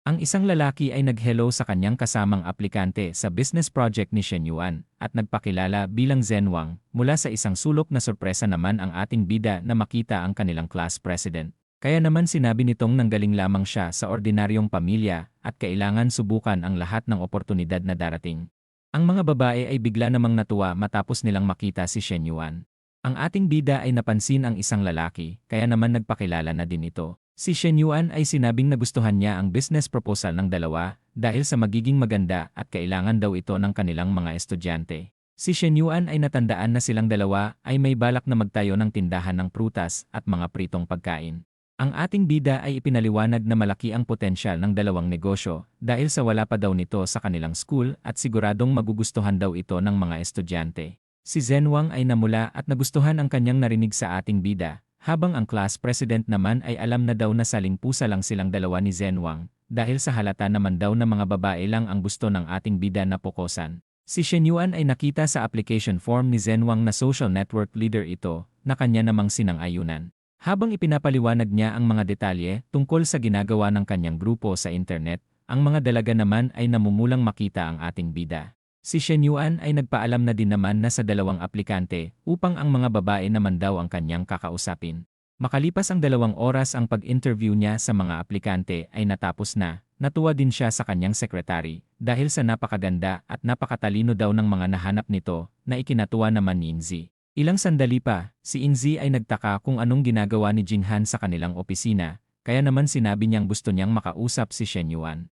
Ang isang lalaki ay nag-hello sa kanyang kasamang aplikante sa business project ni Shen Yuan at nagpakilala bilang Zhenwang. Mula sa isang sulok na sorpresa naman ang ating bida na makita ang kanilang class president. Kaya naman sinabi nitong nanggaling lamang siya sa ordinaryong pamilya at kailangan subukan ang lahat ng oportunidad na darating. Ang mga babae ay bigla namang natuwa matapos nilang makita si Shen Yuan. Ang ating bida ay napansin ang isang lalaki, kaya naman nagpakilala na din ito. Si Shen Yuan ay sinabing nagustuhan niya ang business proposal ng dalawa dahil sa magiging maganda at kailangan daw ito ng kanilang mga estudyante. Si Shen Yuan ay natandaan na silang dalawa ay may balak na magtayo ng tindahan ng prutas at mga pritong pagkain. Ang ating bida ay ipinaliwanag na malaki ang potensyal ng dalawang negosyo dahil sa wala pa daw nito sa kanilang school at siguradong magugustuhan daw ito ng mga estudyante. Si Zhenwang ay namula at nagustuhan ang kanyang narinig sa ating bida, habang ang class president naman ay alam na daw na saling-pusa lang silang dalawa ni Zhenwang dahil sa halata naman daw na mga babae lang ang gusto ng ating bida na pokosan. Si Shen Yuan ay nakita sa application form ni Zhenwang na social network leader ito na kanya namang sinang-ayunan. Habang ipinapaliwanag niya ang mga detalye tungkol sa ginagawa ng kanyang grupo sa internet, ang mga dalaga naman ay namumulang makita ang ating bida. Si Shen Yuan ay nagpaalam na din naman na sa dalawang aplikante upang ang mga babae naman daw ang kanyang kakausapin. Makalipas ang 2 oras ang pag-interview niya sa mga aplikante ay natapos na, natuwa din siya sa kanyang sekretary dahil sa napakaganda at napakatalino daw ng mga nahanap nito na ikinatuwa naman ni Inzi. Ilang sandali pa, si Inzi ay nagtaka kung anong ginagawa ni Jinghan sa kanilang opisina, kaya naman sinabi niyang gusto niyang makausap si Shen Yuan.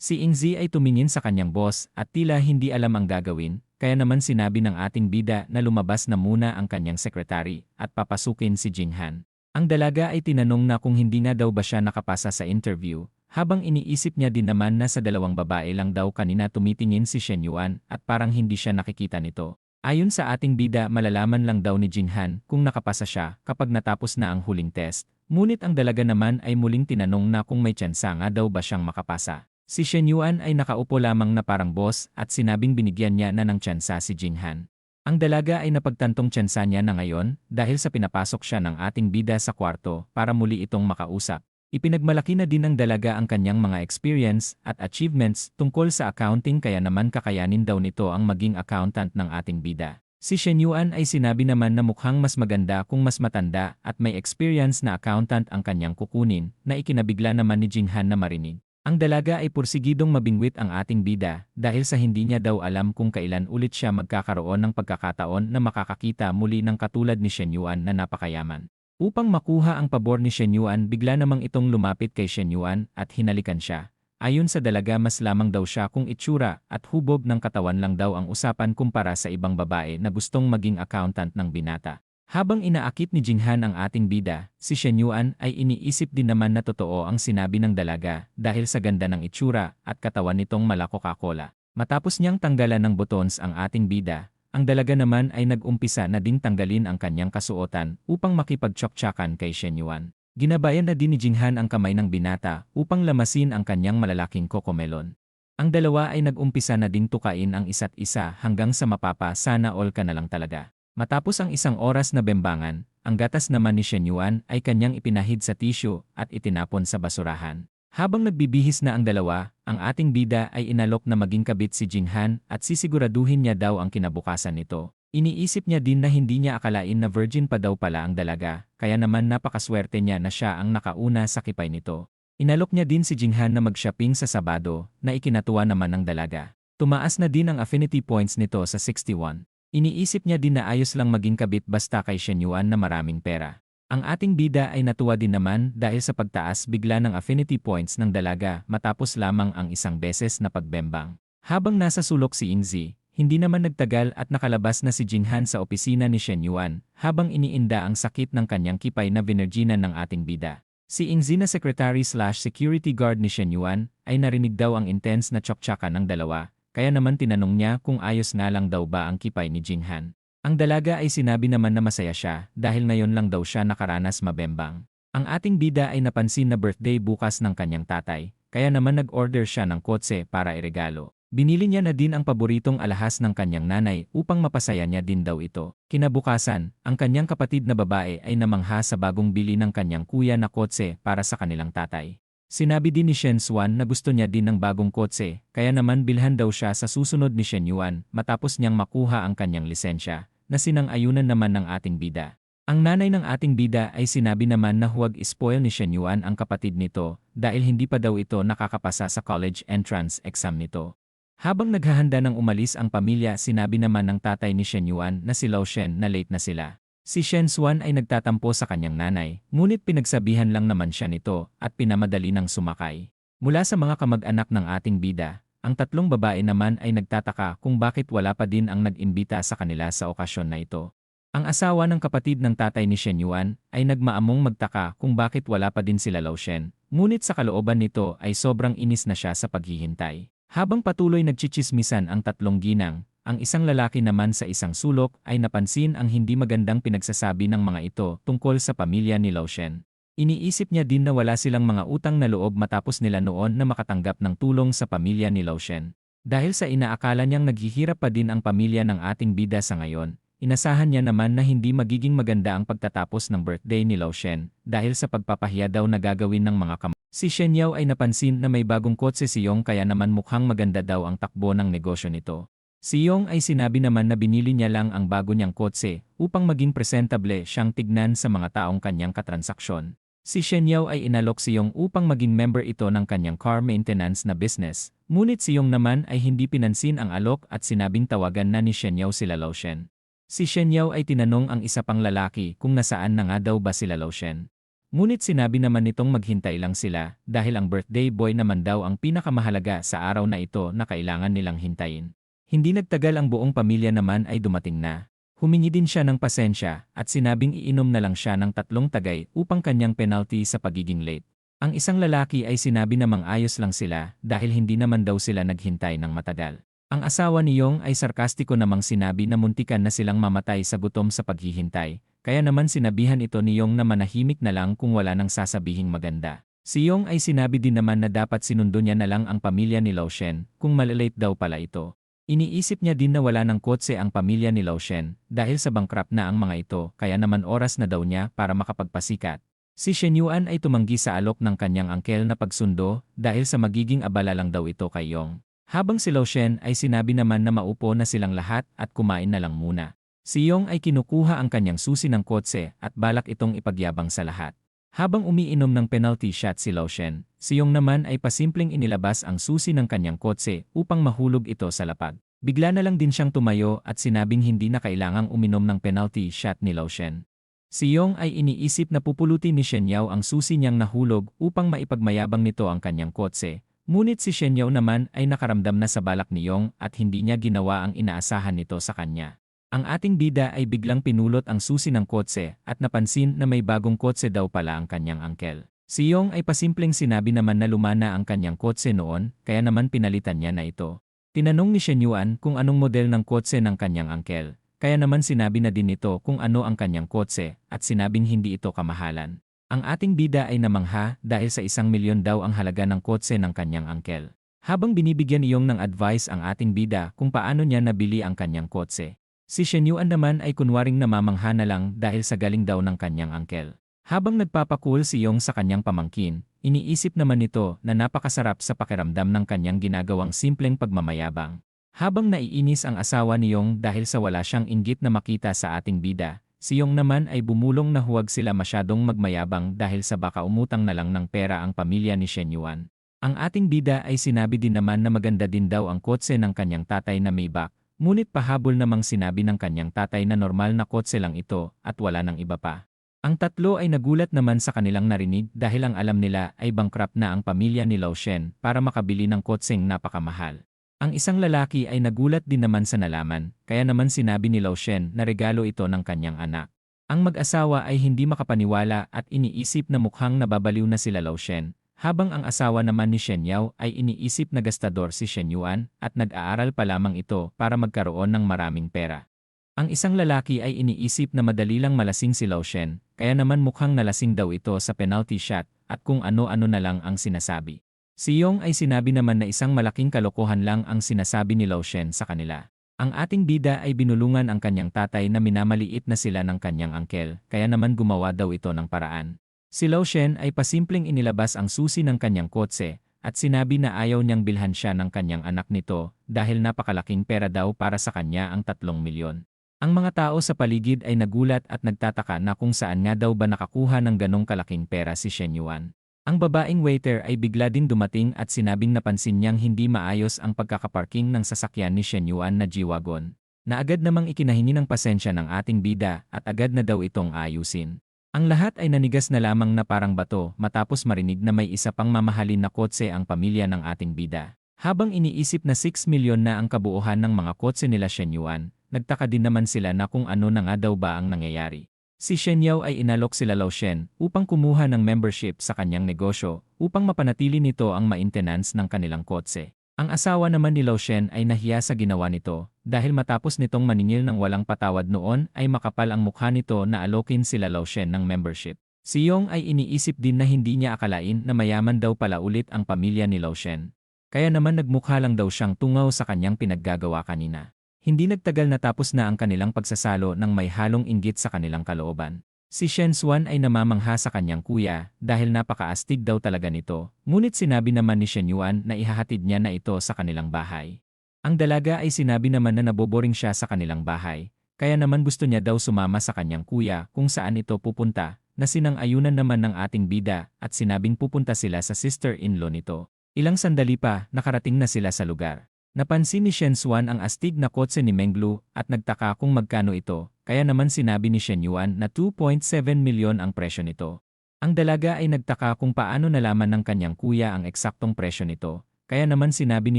Si Inzi ay tumingin sa kanyang boss at tila hindi alam ang gagawin, kaya naman sinabi ng ating bida na lumabas na muna ang kanyang sekretary at papasukin si Jinghan. Ang dalaga ay tinanong na kung hindi na daw ba siya nakapasa sa interview, habang iniisip niya din naman na sa 2 babae lang daw kanina tumitingin si Shen Yuan at parang hindi siya nakikita nito. Ayon sa ating bida malalaman lang daw ni Jinghan kung nakapasa siya kapag natapos na ang huling test, ngunit ang dalaga naman ay muling tinanong na kung may tsansa nga daw ba siyang makapasa. Si Shen Yuan ay nakaupo lamang na parang boss at sinabing binigyan niya na ng tsansa si Jinghan. Ang dalaga ay napagtantong tsansa niya na ngayon dahil sa pinapasok siya ng ating bida sa kwarto para muli itong makausap. Ipinagmalaki na din ng dalaga ang kanyang mga experience at achievements tungkol sa accounting kaya naman kakayanin daw nito ang maging accountant ng ating bida. Si Shen Yuan ay sinabi naman na mukhang mas maganda kung mas matanda at may experience na accountant ang kanyang kukunin na ikinabigla naman ni Jinghan na marinig. Ang dalaga ay pursigidong mabingwit ang ating bida dahil sa hindi niya daw alam kung kailan ulit siya magkakaroon ng pagkakataon na makakakita muli ng katulad ni Shen Yuan na napakayaman. Upang makuha ang pabor ni Shen Yuan, bigla namang itong lumapit kay Shen Yuan at hinalikan siya. Ayon sa dalaga mas lamang daw siya kung itsura at hubog ng katawan lang daw ang usapan kumpara sa ibang babae na gustong maging accountant ng binata. Habang inaakit ni Jinghan ang ating bida, si Shen Yuan ay iniisip din naman na totoo ang sinabi ng dalaga dahil sa ganda ng itsura at katawan nitong mala Coca-Cola. Matapos niyang tanggalan ng buttons ang ating bida, ang dalaga naman ay nag-umpisa na ding tanggalin ang kanyang kasuotan upang makipagtsoktsakan kay Shen Yuan. Ginabayan na din ni Jinghan ang kamay ng binata upang lamasin ang kanyang malalaking kokomelon. Ang dalawa ay nag-umpisa na ding tukain ang isa't isa hanggang sa mapapa sana all ka na lang talaga. Matapos ang 1 oras na bembangan, ang gatas naman ni Shen Yuan ay kanyang ipinahid sa tissue at itinapon sa basurahan. Habang nagbibihis na ang dalawa, ang ating bida ay inalok na maging kabit si Jinghan at sisiguraduhin niya daw ang kinabukasan nito. Iniisip niya din na hindi niya akalain na virgin pa daw pala ang dalaga, kaya naman napakaswerte niya na siya ang nakauna sa kipay nito. Inalok niya din si Jinghan na mag-shopping sa Sabado, na ikinatuwa naman ng dalaga. Tumaas na din ang affinity points nito sa 61. Iniisip niya din na ayos lang maging kabit basta kay Shen Yuan na maraming pera. Ang ating bida ay natuwa din naman dahil sa pagtaas bigla ng affinity points ng dalaga matapos lamang ang 1 beses na pagbembang. Habang nasa sulok si Inzi, hindi naman nagtagal at nakalabas na si Jinghan sa opisina ni Shen Yuan habang iniinda ang sakit ng kanyang kipay na binerginan ng ating bida. Si Inzi na secretary/security guard ni Shen Yuan ay narinig daw ang intense na tsoktsakan ng dalawa, kaya naman tinanong niya kung ayos nga lang daw ba ang kipay ni Jinghan. Ang dalaga ay sinabi naman na masaya siya dahil ngayon lang daw siya nakaranas mabembang. Ang ating bida ay napansin na birthday bukas ng kanyang tatay, kaya naman nag-order siya ng kotse para iregalo. Binili niya na din ang paboritong alahas ng kanyang nanay upang mapasaya niya din daw ito. Kinabukasan, ang kanyang kapatid na babae ay namangha sa bagong bili ng kanyang kuya na kotse para sa kanilang tatay. Sinabi din ni Shen Xuan na gusto niya din ng bagong kotse, kaya naman bilhan daw siya sa susunod ni Shen Yuan matapos niyang makuha ang kanyang lisensya, na sinang-ayunan naman ng ating bida. Ang nanay ng ating bida ay sinabi naman na huwag ispoil ni Shen Yuan ang kapatid nito dahil hindi pa daw ito nakakapasa sa college entrance exam nito. Habang naghahanda ng umalis ang pamilya, sinabi naman ng tatay ni Shen Yuan na si Lao Shen na late na sila. Si Shen Xuan ay nagtatampo sa kanyang nanay, ngunit pinagsabihan lang naman siya nito at pinamadali ng sumakay. Mula sa mga kamag-anak ng ating bida, ang tatlong babae naman ay nagtataka kung bakit wala pa din ang nag-imbita sa kanila sa okasyon na ito. Ang asawa ng kapatid ng tatay ni Shen Yuan ay nagmaamong magtaka kung bakit wala pa din sila Lao Shen, ngunit sa kalooban nito ay sobrang inis na siya sa paghihintay. Habang patuloy nagchichismisan ang tatlong ginang, ang isang lalaki naman sa isang sulok ay napansin ang hindi magandang pinagsasabi ng mga ito tungkol sa pamilya ni Lao Shen. Iniisip niya din na wala silang mga utang na loob matapos nila noon na makatanggap ng tulong sa pamilya ni Lao Shen. Dahil sa inaakala niyang naghihirap pa din ang pamilya ng ating bida sa ngayon, inasahan niya naman na hindi magiging maganda ang pagtatapos ng birthday ni Lao Shen dahil sa pagpapahiya daw na gagawin ng mga Si Shen Yao ay napansin na may bagong kotse si Yong kaya naman mukhang maganda daw ang takbo ng negosyo nito. Si Yong ay sinabi naman na binili niya lang ang bago niyang kotse upang maging presentable siyang tignan sa mga taong kanyang katransaksyon. Si Shen Yao ay inalok si Yong upang maging member ito ng kanyang car maintenance na business, ngunit si Yong naman ay hindi pinansin ang alok at sinabing tawagan na ni Shen Yao sila Lao Shen. Si Shen Yao ay tinanong ang isa pang lalaki kung nasaan na nga daw ba sila Lao Shen. Ngunit sinabi naman nitong maghintay lang sila dahil ang birthday boy naman daw ang pinakamahalaga sa araw na ito na kailangan nilang hintayin. Hindi nagtagal ang buong pamilya naman ay dumating na. Humingi din siya ng pasensya at sinabing iinom na lang siya ng 3 tagay upang kanyang penalty sa pagiging late. Ang isang lalaki ay sinabi namang ayos lang sila dahil hindi naman daw sila naghintay ng matagal. Ang asawa ni Yong ay sarkastiko namang sinabi na muntikan na silang mamatay sa gutom sa paghihintay. Kaya naman sinabihan ito ni Yong na manahimik na lang kung wala nang sasabihing maganda. Si Yong ay sinabi din naman na dapat sinundo niya na lang ang pamilya ni Lao Shen kung malalate daw pala ito. Iniisip niya din na wala ng kotse ang pamilya ni Lao Shen dahil sa bankrupt na ang mga ito kaya naman oras na daw niya para makapagpasikat. Si Shen Yuan ay tumanggi sa alok ng kanyang angkel na pagsundo dahil sa magiging abala lang daw ito kay Yong. Habang si Lao Shen ay sinabi naman na maupo na silang lahat at kumain na lang muna. Si Yong ay kinukuha ang kanyang susi ng kotse at balak itong ipagyabang sa lahat. Habang umiinom ng penalty shot si Lao Shen, si Yong naman ay pasimpleng inilabas ang susi ng kanyang kotse upang mahulog ito sa lapag. Bigla na lang din siyang tumayo at sinabing hindi na kailangang uminom ng penalty shot ni Lao Shen. Si Yong ay iniisip na pupulutin ni Shen Yao ang susi niyang nahulog upang maipagmayabang nito ang kanyang kotse. Ngunit si Shen Yao naman ay nakaramdam na sa balak ni Yong at hindi niya ginawa ang inaasahan nito sa kanya. Ang ating bida ay biglang pinulot ang susi ng kotse at napansin na may bagong kotse daw pala ang kanyang angkel. Si Yong ay pasimpleng sinabi naman na lumana ang kanyang kotse noon kaya naman pinalitan niya na ito. Tinanong ni Shen Yuan kung anong model ng kotse ng kanyang angkel, kaya naman sinabi na din nito kung ano ang kanyang kotse at sinabing hindi ito kamahalan. Ang ating bida ay namangha dahil sa 1,000,000 daw ang halaga ng kotse ng kanyang angkel. Habang binibigyan ni Yong ng advice ang ating bida kung paano niya nabili ang kanyang kotse. Si Shen Yuan naman ay kunwaring namamangha na lang dahil sa galing daw ng kanyang angkel. Habang nagpapakul si Yong sa kanyang pamangkin, iniisip naman nito na napakasarap sa pakiramdam ng kanyang ginagawang simpleng pagmamayabang. Habang naiinis ang asawa ni Yong dahil sa wala siyang inggit na makita sa ating bida, si Yong naman ay bumulong na huwag sila masyadong magmayabang dahil sa baka umutang na lang ng pera ang pamilya ni Shen Yuan. Ang ating bida ay sinabi din naman na maganda din daw ang kotse ng kanyang tatay na Maybach. Ngunit pahabol namang sinabi ng kanyang tatay na normal na kotse lang ito at wala nang iba pa. Ang tatlo ay nagulat naman sa kanilang narinig dahil ang alam nila ay bankrupt na ang pamilya ni Lao Shen para makabili ng kotseng napakamahal. Ang isang lalaki ay nagulat din naman sa nalaman, kaya naman sinabi ni Lao Shen na regalo ito ng kanyang anak. Ang mag-asawa ay hindi makapaniwala at iniisip na mukhang nababaliw na sila Lao Shen. Habang ang asawa naman ni Shen Yao ay iniisip na gastador si Shen Yuan at nag-aaral pa lamang ito para magkaroon ng maraming pera. Ang isang lalaki ay iniisip na madali lang malasing si Lao Shen, kaya naman mukhang nalasing daw ito sa penalty shot at kung ano-ano na lang ang sinasabi. Si Yong ay sinabi naman na isang malaking kalokohan lang ang sinasabi ni Lao Shen sa kanila. Ang ating bida ay binulungan ang kanyang tatay na minamaliit na sila ng kanyang angkel, kaya naman gumawa daw ito ng paraan. Si Lao Shen ay pasimpleng inilabas ang susi ng kanyang kotse at sinabi na ayaw niyang bilhan siya ng kanyang anak nito dahil napakalaking pera daw para sa kanya ang 3 milyon. Ang mga tao sa paligid ay nagulat at nagtataka na kung saan nga daw ba nakakuha ng ganong kalaking pera si Shen Yuan. Ang babaeng waiter ay bigla din dumating at sinabing napansin niyang hindi maayos ang pagkakaparking ng sasakyan ni Shen Yuan na G-Wagon, na agad namang ikinahingi ng pasensya ng ating bida at agad na daw itong ayusin. Ang lahat ay nanigas na lamang na parang bato matapos marinig na may isa pang mamahalin na kotse ang pamilya ng ating bida. Habang iniisip na 6 milyon na ang kabuuhan ng mga kotse nila Shen Yuan, nagtaka din naman sila na kung ano na nga daw ba ang nangyayari. Si Shen Yao ay inalok sila Lao Shen upang kumuha ng membership sa kanyang negosyo upang mapanatili nito ang maintenance ng kanilang kotse. Ang asawa naman ni Lao Shen ay nahiya sa ginawa nito dahil matapos nitong maningil ng walang patawad noon ay makapal ang mukha nito na alokin sila Lao Shen ng membership. Si Yong ay iniisip din na hindi niya akalain na mayaman daw pala ulit ang pamilya ni Lao Shen. Kaya naman nagmukha lang daw siyang tungaw sa kanyang pinaggagawa kanina. Hindi nagtagal natapos na ang kanilang pagsasalo ng may halong inggit sa kanilang kalooban. Si Shen Xuan ay namamangha sa kanyang kuya dahil napakaastig daw talaga nito, ngunit sinabi naman ni Shen Yuan na ihahatid niya na ito sa kanilang bahay. Ang dalaga ay sinabi naman na naboboring siya sa kanilang bahay, kaya naman gusto niya daw sumama sa kanyang kuya kung saan ito pupunta, na sinang-ayunan naman ng ating bida at sinabing pupunta sila sa sister-in-law nito. Ilang sandali pa, nakarating na sila sa lugar. Napansin ni Shen Xuan ang astig na kotse ni Menglu at nagtaka kung magkano ito, kaya naman sinabi ni Shen Yuan na 2.7 milyon ang presyo nito. Ang dalaga ay nagtaka kung paano nalaman ng kanyang kuya ang eksaktong presyo nito, kaya naman sinabi ni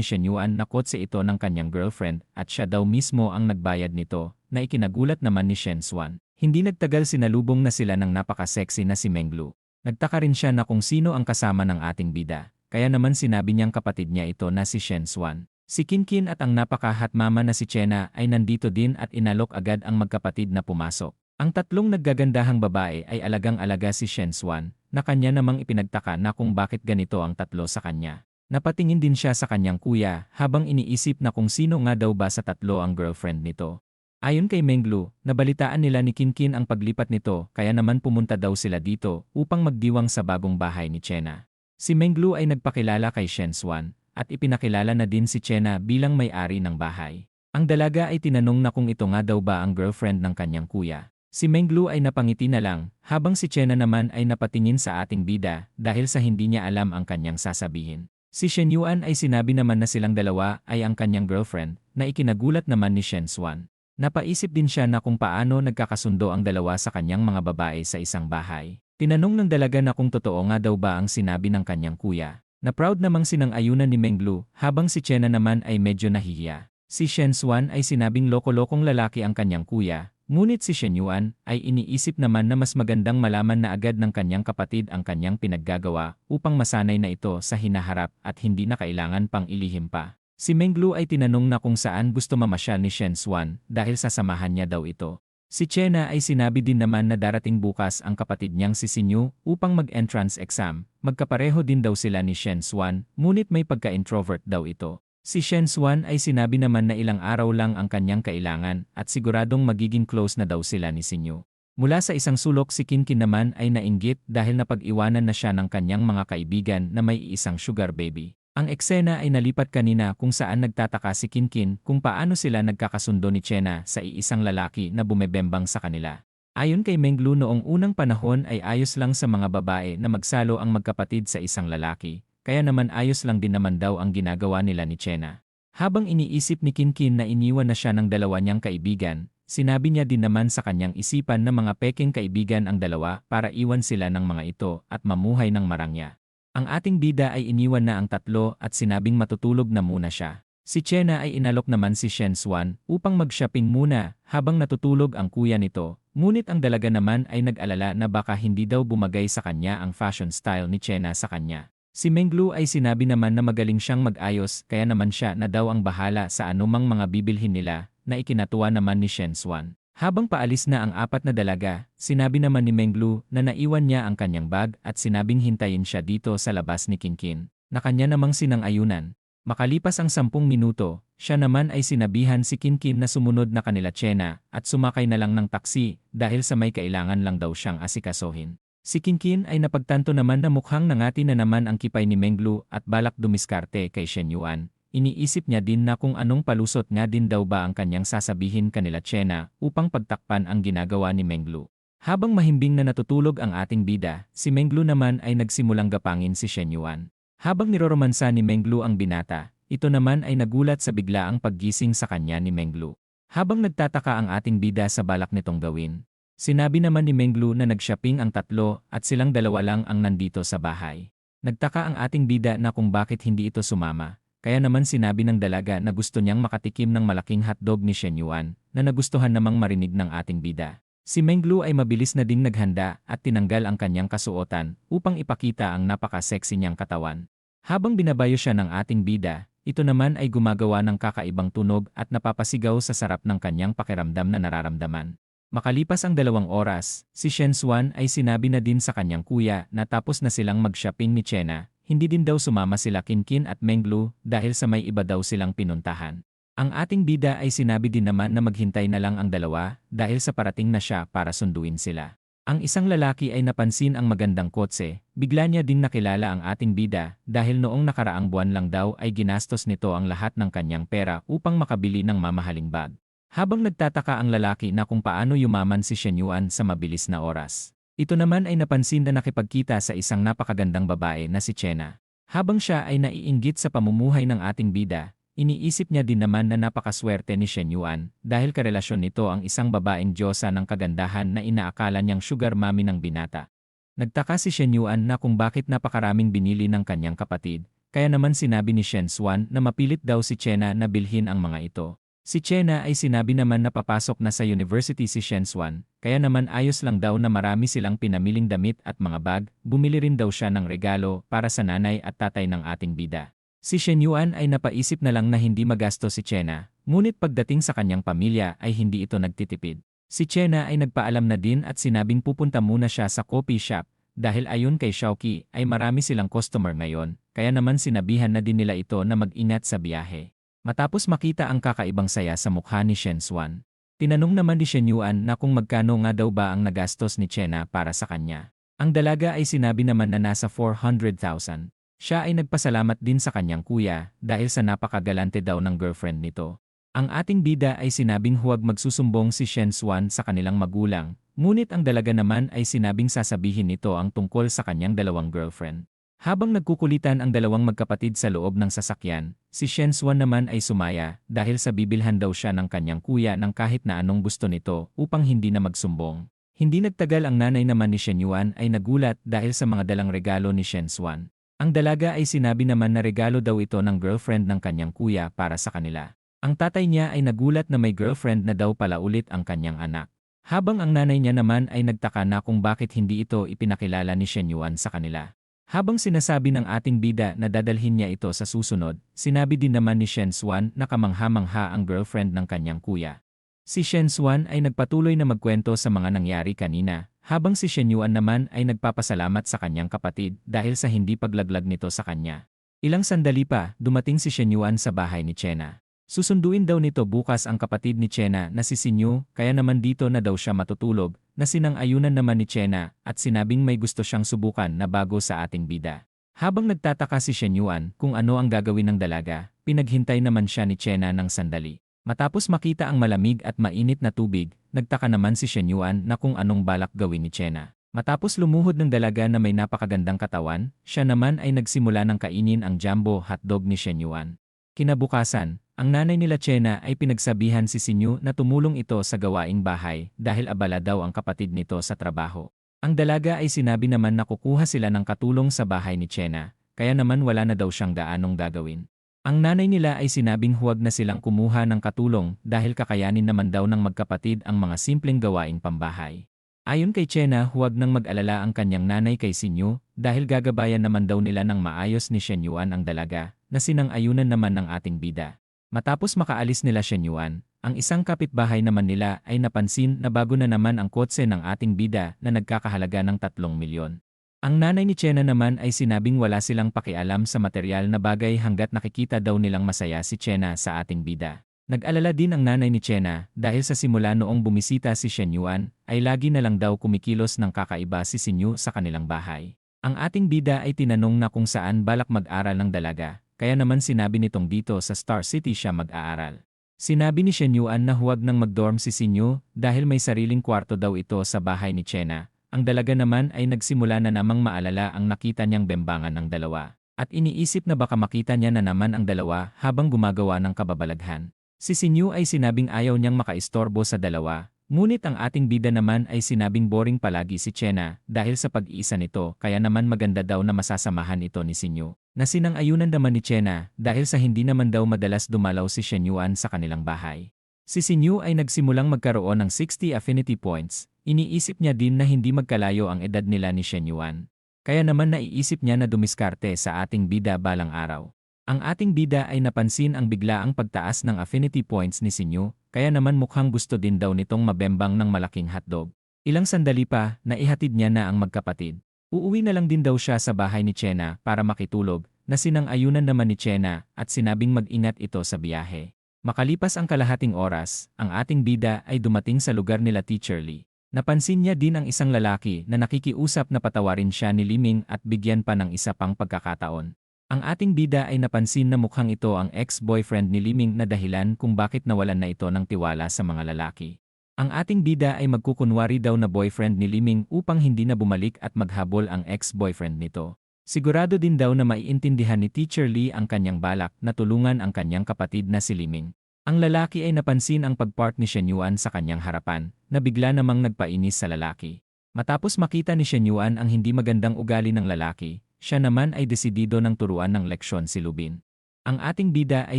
Shen Yuan na kotse ito ng kanyang girlfriend at siya daw mismo ang nagbayad nito, na ikinagulat naman ni Shen Xuan. Hindi nagtagal sinalubong na sila ng napaka-sexy na si Menglu. Nagtaka rin siya na kung sino ang kasama ng ating bida, kaya naman sinabi niyang kapatid niya ito na si Shen Xuan. Si Kinkin at ang napakahat mama na si Chena ay nandito din at inalok agad ang magkapatid na pumasok. Ang tatlong naggagandahang babae ay alagang-alaga si Shen Xuan, na kanya namang ipinagtaka na kung bakit ganito ang tatlo sa kanya. Napatingin din siya sa kanyang kuya habang iniisip na kung sino nga daw ba sa tatlo ang girlfriend nito. Ayon kay Menglu, nabalitaan nila ni Kinkin ang paglipat nito kaya naman pumunta daw sila dito upang magdiwang sa bagong bahay ni Chena. Si Menglu ay nagpakilala kay Shen Xuan at ipinakilala na din si Chena bilang may-ari ng bahay. Ang dalaga ay tinanong na kung ito nga daw ba ang girlfriend ng kanyang kuya. Si Menglu ay napangiti na lang, habang si Chena naman ay napatingin sa ating bida dahil sa hindi niya alam ang kanyang sasabihin. Si Shen Yuan ay sinabi naman na silang dalawa ay ang kanyang girlfriend, na ikinagulat naman ni Shen Xuan. Napaisip din siya na kung paano nagkakasundo ang dalawa sa kanyang mga babae sa isang bahay. Tinanong ng dalaga na kung totoo nga daw ba ang sinabi ng kanyang kuya. Na proud namang sinang-ayunan ni Menglu habang si Chena naman ay medyo nahihiya. Si Shen Xuan ay sinabing loko-lokong lalaki ang kanyang kuya, ngunit si Shen Yuan ay iniisip naman na mas magandang malaman na agad ng kanyang kapatid ang kanyang pinaggagawa upang masanay na ito sa hinaharap at hindi na kailangan pang ilihim pa. Si Menglu ay tinanong na kung saan gusto mamasyal ni Shen Xuan dahil sasamahan niya daw ito. Si Chena ay sinabi din naman na darating bukas ang kapatid niyang si Sinyu upang mag-entrance exam. Magkapareho din daw sila ni Shen Xuan, ngunit may pagka-introvert daw ito. Si Shen Xuan ay sinabi naman na ilang araw lang ang kanyang kailangan at siguradong magiging close na daw sila ni Sinyu. Mula sa isang sulok si Kinkin naman ay nainggit dahil napag-iwanan na siya ng kanyang mga kaibigan na may isang sugar baby. Ang eksena ay nalipat kanina kung saan nagtataka si Kinkin kung paano sila nagkakasundo ni Chena sa iisang lalaki na bumebembang sa kanila. Ayon kay Menglu noong unang panahon ay ayos lang sa mga babae na magsalo ang magkapatid sa isang lalaki, kaya naman ayos lang din naman daw ang ginagawa nila ni Chena. Habang iniisip ni Kinkin na iniwan na siya ng dalawa niyang kaibigan, sinabi niya din naman sa kanyang isipan na mga peking kaibigan ang dalawa para iwan sila ng mga ito at mamuhay ng marangya. Ang ating bida ay iniwan na ang tatlo at sinabing matutulog na muna siya. Si Chena ay inalok naman si Shen Xuan upang mag-shopping muna habang natutulog ang kuya nito, ngunit ang dalaga naman ay nag-alala na baka hindi daw bumagay sa kanya ang fashion style ni Chena sa kanya. Si Menglu ay sinabi naman na magaling siyang mag-ayos kaya naman siya na daw ang bahala sa anumang mga bibilhin nila, na ikinatuwa naman ni Shen Xuan. Habang paalis na ang apat na dalaga, sinabi naman ni Menglu na naiwan niya ang kanyang bag at sinabing hintayin siya dito sa labas ni Kinkin, na kanya namang sinang-ayunan. Makalipas ang 10 minuto, siya naman ay sinabihan si Kinkin na sumunod na kanila Chena at sumakay na lang ng taksi dahil sa may kailangan lang daw siyang asikasuhin. Si Kinkin ay napagtanto naman na mukhang nangati na naman ang kipay ni Menglu at balak dumiskarte kay Shen Yuan. Iniisip niya din na kung anong palusot nga din daw ba ang kanyang sasabihin kanila Chena upang pagtakpan ang ginagawa ni Menglu. Habang mahimbing na natutulog ang ating bida, si Menglu naman ay nagsimulang gapangin si Shen Yuan. Habang niroromansa ni Menglu ang binata, ito naman ay nagulat sa biglaang paggising sa kanya ni Menglu. Habang nagtataka ang ating bida sa balak nitong gawin, sinabi naman ni Menglu na nag-shopping ang tatlo at silang dalawa lang ang nandito sa bahay. Nagtaka ang ating bida na kung bakit hindi ito sumama, kaya naman sinabi ng dalaga na gusto niyang makatikim ng malaking hotdog ni Shen Yuan na nagustuhan namang marinig ng ating bida. Si Menglu ay mabilis na ding naghanda at tinanggal ang kanyang kasuotan upang ipakita ang napaka-sexy niyang katawan. Habang binabayo siya ng ating bida, ito naman ay gumagawa ng kakaibang tunog at napapasigaw sa sarap ng kanyang pakiramdam na nararamdaman. Makalipas ang 2 oras, si Shen Xuan ay sinabi na din sa kanyang kuya na tapos na silang mag-shopping ni Chena, hindi din daw sumama sila Kinkin at Menglu dahil sa may iba daw silang pinuntahan. Ang ating bida ay sinabi din naman na maghintay na lang ang dalawa dahil sa parating na siya para sunduin sila. Ang isang lalaki ay napansin ang magandang kotse, bigla niya din nakilala ang ating bida dahil noong nakaraang buwan lang daw ay ginastos nito ang lahat ng kanyang pera upang makabili ng mamahaling bag. Habang nagtataka ang lalaki na kung paano yumaman si Shen Yuan sa mabilis na oras, ito naman ay napansin na nakipagkita sa isang napakagandang babae na si Chena. Habang siya ay naiinggit sa pamumuhay ng ating bida, iniisip niya din naman na napakaswerte ni Shen Yuan dahil karelasyon nito ang isang babaeng diyosa ng kagandahan na inaakala niyang sugar mommy ng binata. Nagtaka si Shen Yuan na kung bakit napakaraming binili ng kanyang kapatid, kaya naman sinabi ni Shen Xuan na mapilit daw si Chena na bilhin ang mga ito. Si Chena ay sinabi naman na papasok na sa university si Shen Xuan, kaya naman ayos lang daw na marami silang pinamiling damit at mga bag, bumili rin daw siya ng regalo para sa nanay at tatay ng ating bida. Si Shen Yuan ay napaisip na lang na hindi magasto si Chena, ngunit pagdating sa kanyang pamilya ay hindi ito nagtitipid. Si Chena ay nagpaalam na din at sinabing pupunta muna siya sa coffee shop, dahil ayon kay Xiaoqi ay marami silang customer ngayon, kaya naman sinabihan na din nila ito na mag-ingat sa biyahe. Matapos makita ang kakaibang saya sa mukha ni Shen Xuan, tinanong naman ni Shen Yuan na kung magkano nga daw ba ang nagastos ni Chena para sa kanya. Ang dalaga ay sinabi naman na nasa 400,000. Siya ay nagpasalamat din sa kanyang kuya dahil sa napakagalante daw ng girlfriend nito. Ang ating bida ay sinabing huwag magsusumbong si Shen Xuan sa kanilang magulang, ngunit ang dalaga naman ay sinabing sasabihin nito ang tungkol sa kanyang dalawang girlfriend. Habang nagkukulitan ang dalawang magkapatid sa loob ng sasakyan, si Shen Xuan naman ay sumaya dahil sa bibilhan daw siya ng kanyang kuya ng kahit na anong gusto nito upang hindi na magsumbong. Hindi nagtagal ang nanay naman ni Shen Yuan ay nagulat dahil sa mga dalang regalo ni Shen Xuan. Ang dalaga ay sinabi naman na regalo daw ito ng girlfriend ng kanyang kuya para sa kanila. Ang tatay niya ay nagulat na may girlfriend na daw pala ulit ang kanyang anak. Habang ang nanay niya naman ay nagtaka na kung bakit hindi ito ipinakilala ni Shen Yuan sa kanila. Habang sinasabi ng ating bida na dadalhin niya ito sa susunod, sinabi din naman ni Shen Xuan na kamangha-mangha ang girlfriend ng kanyang kuya. Si Shen Xuan ay nagpatuloy na magkwento sa mga nangyari kanina, habang si Shen Yuan naman ay nagpapasalamat sa kanyang kapatid dahil sa hindi paglaglag nito sa kanya. Ilang sandali pa, dumating si Shen Yuan sa bahay ni Chena. Susunduin daw nito bukas ang kapatid ni Chena na si Sinyu, kaya naman dito na daw siya matutulog, na sinang-ayunan naman ni Chena at sinabing may gusto siyang subukan na bago sa ating bida. Habang nagtataka si Shen Yuan kung ano ang gagawin ng dalaga, pinaghintay naman siya ni Chena ng sandali. Matapos makita ang malamig at mainit na tubig, nagtaka naman si Shen Yuan na kung anong balak gawin ni Chena. Matapos lumuhod ng dalaga na may napakagandang katawan, siya naman ay nagsimula ng kainin ang jumbo hotdog ni Shen Yuan. Kinabukasan, ang nanay nila Chena ay pinagsabihan si Sinyu na tumulong ito sa gawaing bahay dahil abala daw ang kapatid nito sa trabaho. Ang dalaga ay sinabi naman na kukuha sila ng katulong sa bahay ni Chena, kaya naman wala na daw siyang gaanong gagawin. Ang nanay nila ay sinabing huwag na silang kumuha ng katulong dahil kakayanin naman daw ng magkapatid ang mga simpleng gawaing pambahay. Ayon kay Chena, huwag nang mag-alala ang kanyang nanay kay Sinyu dahil gagabayan naman daw nila ng maayos ni Shen Yuan ang dalaga na sinang-ayunan naman ng ating bida. Matapos makaalis nila Shen Yuan, ang isang kapitbahay naman nila ay napansin na bago na naman ang kotse ng ating bida na nagkakahalaga ng 3 milyon. Ang nanay ni Chena naman ay sinabing wala silang pakialam sa material na bagay hanggat nakikita daw nilang masaya si Chena sa ating bida. Nag-alala din ang nanay ni Chena dahil sa simula noong bumisita si Shen Yuan ay lagi na lang daw kumikilos ng kakaiba si Sinyu sa kanilang bahay. Ang ating bida ay tinanong na kung saan balak mag-aral ng dalaga, kaya naman sinabi nitong dito sa Star City siya mag-aaral. Sinabi ni Shen Yuan na huwag nang mag-dorm si Sinyu dahil may sariling kwarto daw ito sa bahay ni Chena. Ang dalaga naman ay nagsimula na namang maalala ang nakita niyang bembangan ng dalawa. At iniisip na baka makita niya na naman ang dalawa habang gumagawa ng kababalaghan. Si Sinyu ay sinabing ayaw niyang makaistorbo sa dalawa. Ngunit ang ating bida naman ay sinabing boring palagi si Chena dahil sa pag-iisa nito kaya naman maganda daw na masasamahan ito ni Sinyu. Na sinang-ayunan naman ni Chena dahil sa hindi naman daw madalas dumalaw si Shen Yuan sa kanilang bahay. Si Sinyu ay nagsimulang magkaroon ng 60 affinity points. Iniisip niya din na hindi magkalayo ang edad nila ni Shen Yuan. Kaya naman naiisip niya na dumiskarte sa ating bida balang araw. Ang ating bida ay napansin ang biglaang pagtaas ng affinity points ni Sinyu, kaya naman mukhang gusto din daw nitong mabembang ng malaking hotdog. Ilang sandali pa, naihatid niya na ang magkapatid. Uuwi na lang din daw siya sa bahay ni Chena para makitulog, na sinang-ayunan naman ni Chena at sinabing mag-ingat ito sa biyahe. Makalipas ang kalahating oras, ang ating bida ay dumating sa lugar nila Teacher Lee. Napansin niya din ang isang lalaki na nakikiusap na patawarin siya ni Liming at bigyan pa ng isa pang pagkakataon. Ang ating bida ay napansin na mukhang ito ang ex-boyfriend ni Liming na dahilan kung bakit nawalan na ito ng tiwala sa mga lalaki. Ang ating bida ay magkukunwari daw na boyfriend ni Liming upang hindi na bumalik at maghabol ang ex-boyfriend nito. Sigurado din daw na maiintindihan ni Teacher Lee ang kanyang balak na tulungan ang kanyang kapatid na si Liming. Ang lalaki ay napansin ang pagpark ni Shen Yuan sa kanyang harapan, na bigla namang nagpainis sa lalaki. Matapos makita ni Shen Yuan ang hindi magandang ugali ng lalaki, siya naman ay desidido ng turuan ng leksyon si Lubin. Ang ating bida ay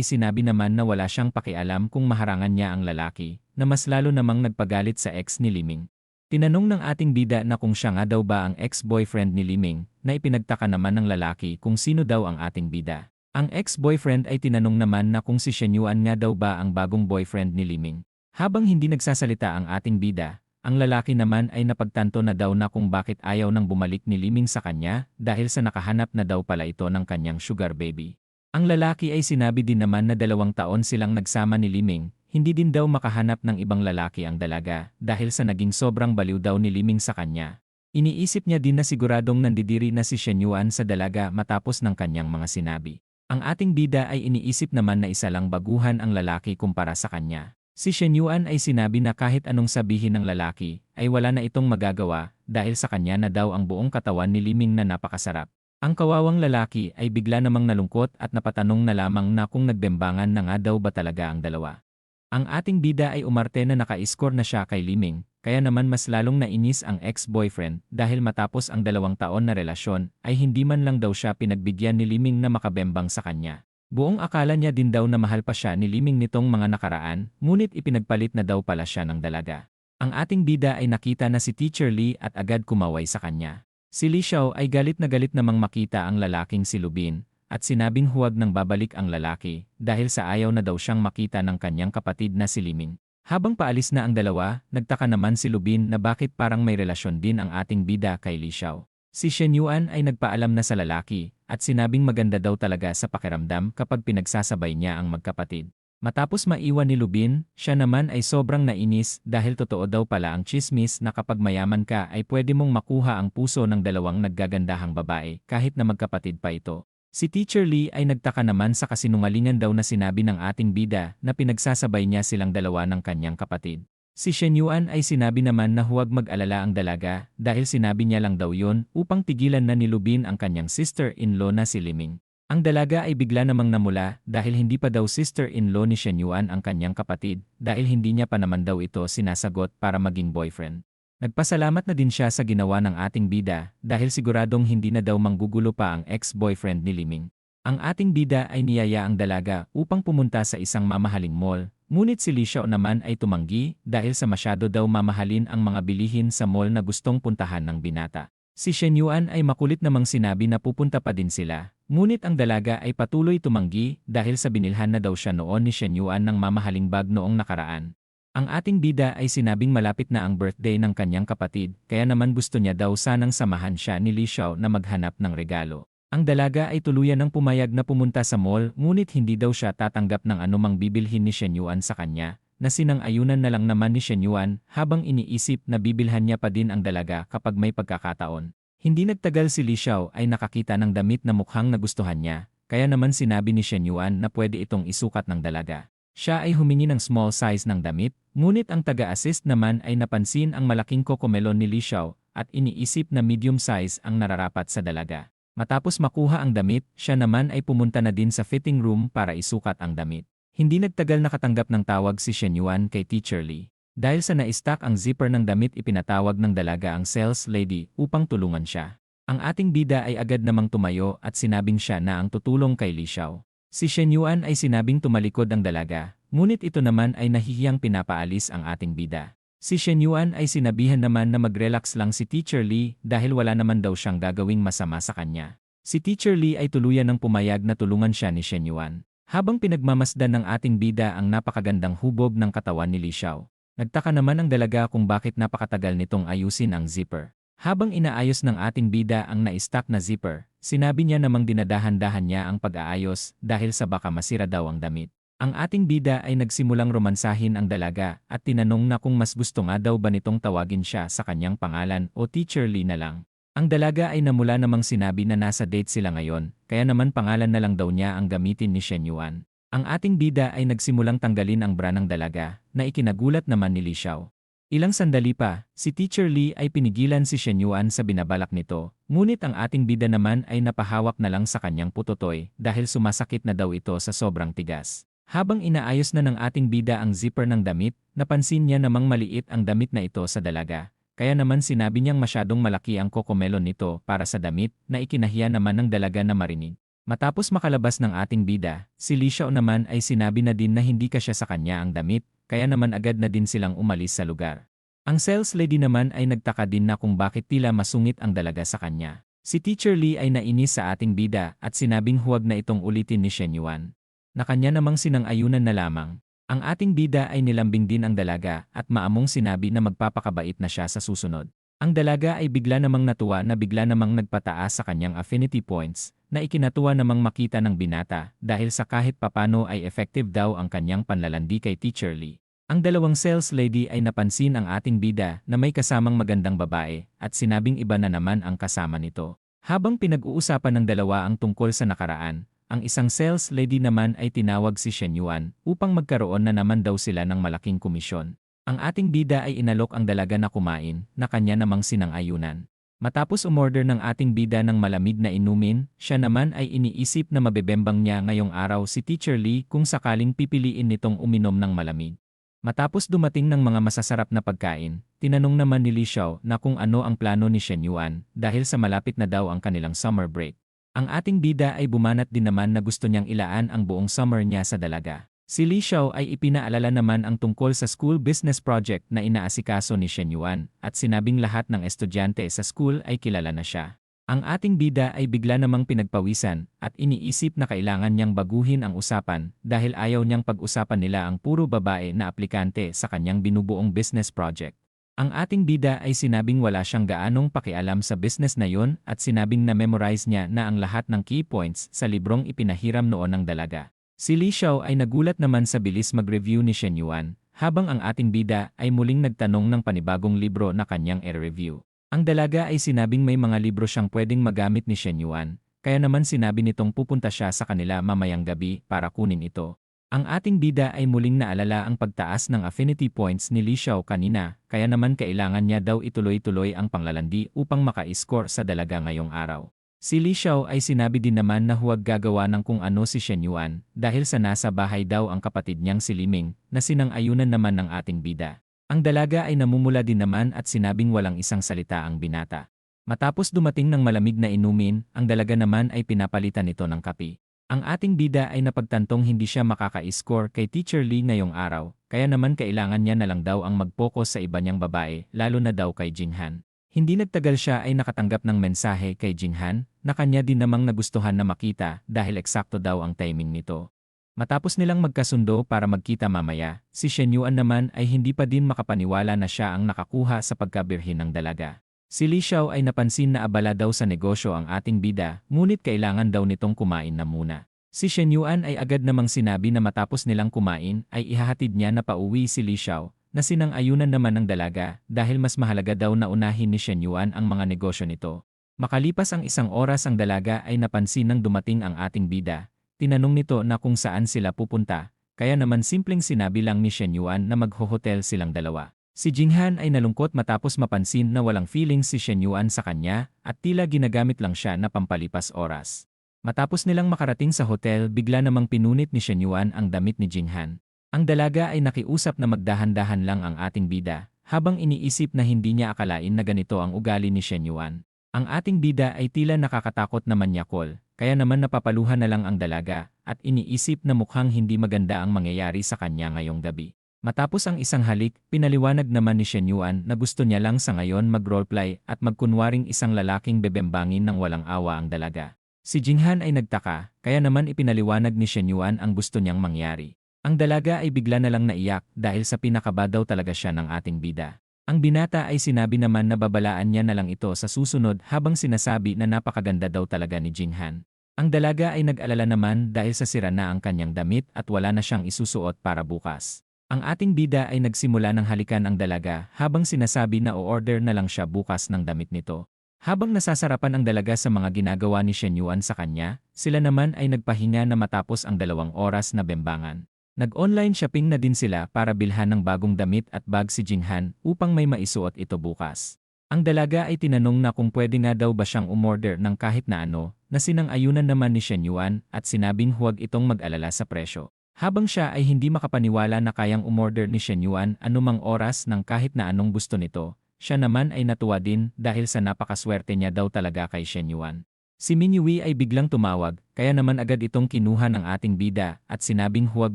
sinabi naman na wala siyang pakialam kung maharangan niya ang lalaki, na mas lalo namang nagpagalit sa ex ni Liming. Tinanong ng ating bida na kung siya nga daw ba ang ex-boyfriend ni Liming, na ipinagtaka naman ng lalaki kung sino daw ang ating bida. Ang ex-boyfriend ay tinanong naman na kung si Shen Yuan nga daw ba ang bagong boyfriend ni Liming. Habang hindi nagsasalita ang ating bida, ang lalaki naman ay napagtanto na daw na kung bakit ayaw nang bumalik ni Liming sa kanya dahil sa nakahanap na daw pala ito ng kanyang sugar baby. Ang lalaki ay sinabi din naman na 2 taon silang nagsama ni Liming, hindi din daw makahanap ng ibang lalaki ang dalaga dahil sa naging sobrang baliw daw ni Liming sa kanya. Iniisip niya din na siguradong nandidiri na si Shen Yuan sa dalaga matapos ng kanyang mga sinabi. Ang ating bida ay iniisip naman na isa lang baguhan ang lalaki kumpara sa kanya. Si Shen Yuan ay sinabi na kahit anong sabihin ng lalaki, ay wala na itong magagawa dahil sa kanya na daw ang buong katawan ni Liming na napakasarap. Ang kawawang lalaki ay bigla namang nalungkot at napatanong na lamang na kung nagbembangan na nga daw ba talaga ang dalawa. Ang ating bida ay umarte na naka-score na siya kay Liming, kaya naman mas lalong nainis ang ex-boyfriend dahil matapos ang 2 taon na relasyon ay hindi man lang daw siya pinagbigyan ni Liming na makabembang sa kanya. Buong akala niya din daw na mahal pa siya ni Liming nitong mga nakaraan, ngunit ipinagpalit na daw pala siya ng dalaga. Ang ating bida ay nakita na si Teacher Lee at agad kumaway sa kanya. Si Li Xiao ay galit na galit namang makita ang lalaking si Lubin, at sinabing huwag nang babalik ang lalaki dahil sa ayaw na daw siyang makita ng kanyang kapatid na si Liming. Habang paalis na ang dalawa, nagtaka naman si Lubin na bakit parang may relasyon din ang ating bida kay Li Xiao. Si Shen Yuan ay nagpaalam na sa lalaki at sinabing maganda daw talaga sa pakiramdam kapag pinagsasabay niya ang magkapatid. Matapos maiwan ni Lubin, siya naman ay sobrang nainis dahil totoo daw pala ang chismis na kapag mayaman ka ay pwede mong makuha ang puso ng 2 naggagandahang babae kahit na magkapatid pa ito. Si Teacher Lee ay nagtaka naman sa kasinungalingan daw na sinabi ng ating bida na pinagsasabay niya silang 2 ng kanyang kapatid. Si Shen Yuan ay sinabi naman na huwag mag-alala ang dalaga dahil sinabi niya lang daw yon upang tigilan na ni Lubin ang kanyang sister-in-law na si Liming. Ang dalaga ay bigla namang namula dahil hindi pa daw sister-in-law ni Shen Yuan ang kanyang kapatid dahil hindi niya pa naman daw ito sinasagot para maging boyfriend. Nagpasalamat na din siya sa ginawa ng ating bida dahil siguradong hindi na daw manggugulo pa ang ex-boyfriend ni Liming. Ang ating bida ay niyaya ang dalaga upang pumunta sa isang mamahaling mall. Ngunit si Li Xiao naman ay tumanggi dahil sa masyado daw mamahalin ang mga bilihin sa mall na gustong puntahan ng binata. Si Shen Yuan ay makulit namang sinabi na pupunta pa din sila, ngunit ang dalaga ay patuloy tumanggi dahil sa binilhan na daw siya noon ni Shen Yuan ng mamahaling bag noong nakaraan. Ang ating bida ay sinabing malapit na ang birthday ng kanyang kapatid, kaya naman gusto niya daw sanang samahan siya ni Li Xiao na maghanap ng regalo. Ang dalaga ay tuluyan ng pumayag na pumunta sa mall ngunit hindi daw siya tatanggap ng anumang bibilhin ni Shen Yuan sa kanya, na sinang-ayunan na lang naman ni Shen Yuan habang iniisip na bibilhan niya pa din ang dalaga kapag may pagkakataon. Hindi nagtagal si Li Xiao ay nakakita ng damit na mukhang nagustuhan niya, kaya naman sinabi ni Shen Yuan na pwede itong isukat ng dalaga. Siya ay humingi ng small size ng damit, ngunit ang taga-assist naman ay napansin ang malaking kokomelon ni Li Xiao at iniisip na medium size ang nararapat sa dalaga. Matapos makuha ang damit, siya naman ay pumunta na din sa fitting room para isukat ang damit. Hindi nagtagal nakatanggap ng tawag si Shen Yuan kay Teacher Lee. Dahil sa na-stack ang zipper ng damit, ipinatawag ng dalaga ang sales lady upang tulungan siya. Ang ating bida ay agad namang tumayo at sinabing siya na ang tutulong kay Li Xiao. Si Shen Yuan ay sinabing tumalikod ang dalaga, ngunit ito naman ay nahihiyang pinapaalis ang ating bida. Si Shen Yuan ay sinabihan naman na mag-relax lang si Teacher Lee dahil wala naman daw siyang gagawing masama sa kanya. Si Teacher Lee ay tuluyan ng pumayag na tulungan siya ni Shen Yuan. Habang pinagmamasdan ng ating bida ang napakagandang hubog ng katawan ni Li Xiao, nagtaka naman ang dalaga kung bakit napakatagal nitong ayusin ang zipper. Habang inaayos ng ating bida ang na-stack na zipper, sinabi niya namang dinadahan-dahan niya ang pag-aayos dahil sa baka masira daw ang damit. Ang ating bida ay nagsimulang romansahin ang dalaga at tinanong na kung mas gusto nga daw ba nitong tawagin siya sa kanyang pangalan o Teacher Lee na lang. Ang dalaga ay namula namang sinabi na nasa date sila ngayon, kaya naman pangalan na lang daw niya ang gamitin ni Shen Yuan. Ang ating bida ay nagsimulang tanggalin ang bra ng dalaga, na ikinagulat naman ni Li Xiao. Ilang sandali pa, si Teacher Lee ay pinigilan si Shen Yuan sa binabalak nito, ngunit ang ating bida naman ay napahawak na lang sa kanyang putotoy dahil sumasakit na daw ito sa sobrang tigas. Habang inaayos na ng ating bida ang zipper ng damit, napansin niya namang maliit ang damit na ito sa dalaga. Kaya naman sinabi niyang masyadong malaki ang kokomelon nito para sa damit na ikinahiya naman ng dalaga na marinig. Matapos makalabas ng ating bida, si Li Xiao naman ay sinabi na din na hindi kasya sa kanya ang damit, kaya naman agad na din silang umalis sa lugar. Ang sales lady naman ay nagtaka din na kung bakit tila masungit ang dalaga sa kanya. Si Teacher Lee ay nainis sa ating bida at sinabing huwag na itong ulitin ni Shen Yuan. Na kanya namang sinang-ayunan na lamang. Ang ating bida ay nilambing din ang dalaga at maamong sinabi na magpapakabait na siya sa susunod. Ang dalaga ay bigla namang natuwa na bigla namang nagpataas sa kanyang affinity points, na ikinatuwa namang makita ng binata dahil sa kahit papano ay effective daw ang kanyang panlalandi kay Teacher Lee. Ang dalawang sales lady ay napansin ang ating bida na may kasamang magandang babae at sinabing iba na naman ang kasama nito. Habang pinag-uusapan ng dalawa ang tungkol sa nakaraan, ang isang sales lady naman ay tinawag si Shen Yuan upang magkaroon na naman daw sila ng malaking komisyon. Ang ating bida ay inalok ang dalaga na kumain na kanya namang sinang-ayunan. Matapos umorder ng ating bida ng malamig na inumin, siya naman ay iniisip na mabebembang niya ngayong araw si Teacher Lee kung sakaling pipiliin nitong uminom ng malamig. Matapos dumating ng mga masasarap na pagkain, tinanong naman ni Li Xiao na kung ano ang plano ni Shen Yuan dahil sa malapit na daw ang kanilang summer break. Ang ating bida ay bumanat din naman na gusto niyang ilaan ang buong summer niya sa dalaga. Si Li Xiao ay ipinaalala naman ang tungkol sa school business project na inaasikaso ni Shen Yuan at sinabing lahat ng estudyante sa school ay kilala na siya. Ang ating bida ay bigla namang pinagpawisan at iniisip na kailangan niyang baguhin ang usapan dahil ayaw niyang pag-usapan nila ang puro babae na aplikante sa kanyang binubuong business project. Ang ating bida ay sinabing wala siyang gaanong pakialam sa business na yun at sinabing na-memorize niya na ang lahat ng key points sa librong ipinahiram noon ng dalaga. Si Li Xiao ay nagulat naman sa bilis mag-review ni Shen Yuan, habang ang ating bida ay muling nagtanong ng panibagong libro na kanyang i-review. Ang dalaga ay sinabing may mga libro siyang pwedeng magamit ni Shen Yuan, kaya naman sinabi nitong pupunta siya sa kanila mamayang gabi para kunin ito. Ang ating bida ay muling naalala ang pagtaas ng affinity points ni Li Xiao kanina, kaya naman kailangan niya daw ituloy-tuloy ang panglalandi upang maka-score sa dalaga ngayong araw. Si Li Xiao ay sinabi din naman na huwag gagawa ng kung ano si Shen Yuan dahil sa nasa bahay daw ang kapatid niyang si Liming na sinang-ayunan naman ng ating bida. Ang dalaga ay namumula din naman at sinabing walang isang salita ang binata. Matapos dumating ng malamig na inumin, ang dalaga naman ay pinapalitan ito ng kape. Ang ating bida ay napagtantong hindi siya makaka-score kay Teacher Lee ngayong araw, kaya naman kailangan niya na lang daw ang mag-focus sa iba niyang babae, lalo na daw kay Jinghan. Hindi nagtagal siya ay nakatanggap ng mensahe kay Jinghan, na kanya din namang nagustuhan na makita dahil eksakto daw ang timing nito. Matapos nilang magkasundo para magkita mamaya, si Shen Yuan naman ay hindi pa din makapaniwala na siya ang nakakuha sa pagkabirhin ng dalaga. Si Li Xiao ay napansin na abala daw sa negosyo ang ating bida, ngunit kailangan daw nitong kumain na muna. Si Shen Yuan ay agad namang sinabi na matapos nilang kumain ay ihahatid niya na pauwi si Li Xiao, na sinang-ayunan naman ng dalaga dahil mas mahalaga daw na unahin ni Shen Yuan ang mga negosyo nito. Makalipas ang 1 oras ang dalaga ay napansin nang dumating ang ating bida. Tinanong nito na kung saan sila pupunta, kaya naman simpleng sinabi lang ni Shen Yuan na magho-hotel silang dalawa. Si Jinghan ay nalungkot matapos mapansin na walang feelings si Shen Yuan sa kanya at tila ginagamit lang siya na pampalipas oras. Matapos nilang makarating sa hotel, bigla namang pinunit ni Shen Yuan ang damit ni Jinghan. Ang dalaga ay nakiusap na magdahan-dahan lang ang ating bida, habang iniisip na hindi niya akalain na ganito ang ugali ni Shen Yuan. Ang ating bida ay tila nakakatakot na manyakol, kaya naman napapaluhan na lang ang dalaga at iniisip na mukhang hindi maganda ang mangyayari sa kanya ngayong gabi. Matapos ang isang halik, pinaliwanag naman ni Shen Yuan na gusto niya lang sa ngayon mag-roleplay at magkunwaring isang lalaking bebembangin ng walang awa ang dalaga. Si Jinghan ay nagtaka, kaya naman ipinaliwanag ni Shen Yuan ang gusto niyang mangyari. Ang dalaga ay bigla na lang naiyak dahil sa pinakaba daw talaga siya ng ating bida. Ang binata ay sinabi naman na babalaan niya na lang ito sa susunod habang sinasabi na napakaganda daw talaga ni Jinghan. Ang dalaga ay nag-alala naman dahil sa sira na ang kanyang damit at wala na siyang isusuot para bukas. Ang ating bida ay nagsimula ng halikan ang dalaga habang sinasabi na o-order na lang siya bukas ng damit nito. Habang nasasarapan ang dalaga sa mga ginagawa ni Shen Yuan sa kanya, sila naman ay nagpahinga na matapos ang 2 oras na bembangan. Nag-online shopping na din sila para bilhan ng bagong damit at bag si Jinghan upang may maisuot ito bukas. Ang dalaga ay tinanong na kung pwede nga daw ba siyang umorder ng kahit na ano, na sinang-ayunan naman ni Shen Yuan at sinabing huwag itong mag-alala sa presyo. Habang siya ay hindi makapaniwala na kayang umorder ni Shen Yuan anumang oras ng kahit na anong gusto nito, siya naman ay natuwa din dahil sa napakaswerte niya daw talaga kay Shen Yuan. Si Min Yui ay biglang tumawag, kaya naman agad itong kinuha ng ating bida at sinabing huwag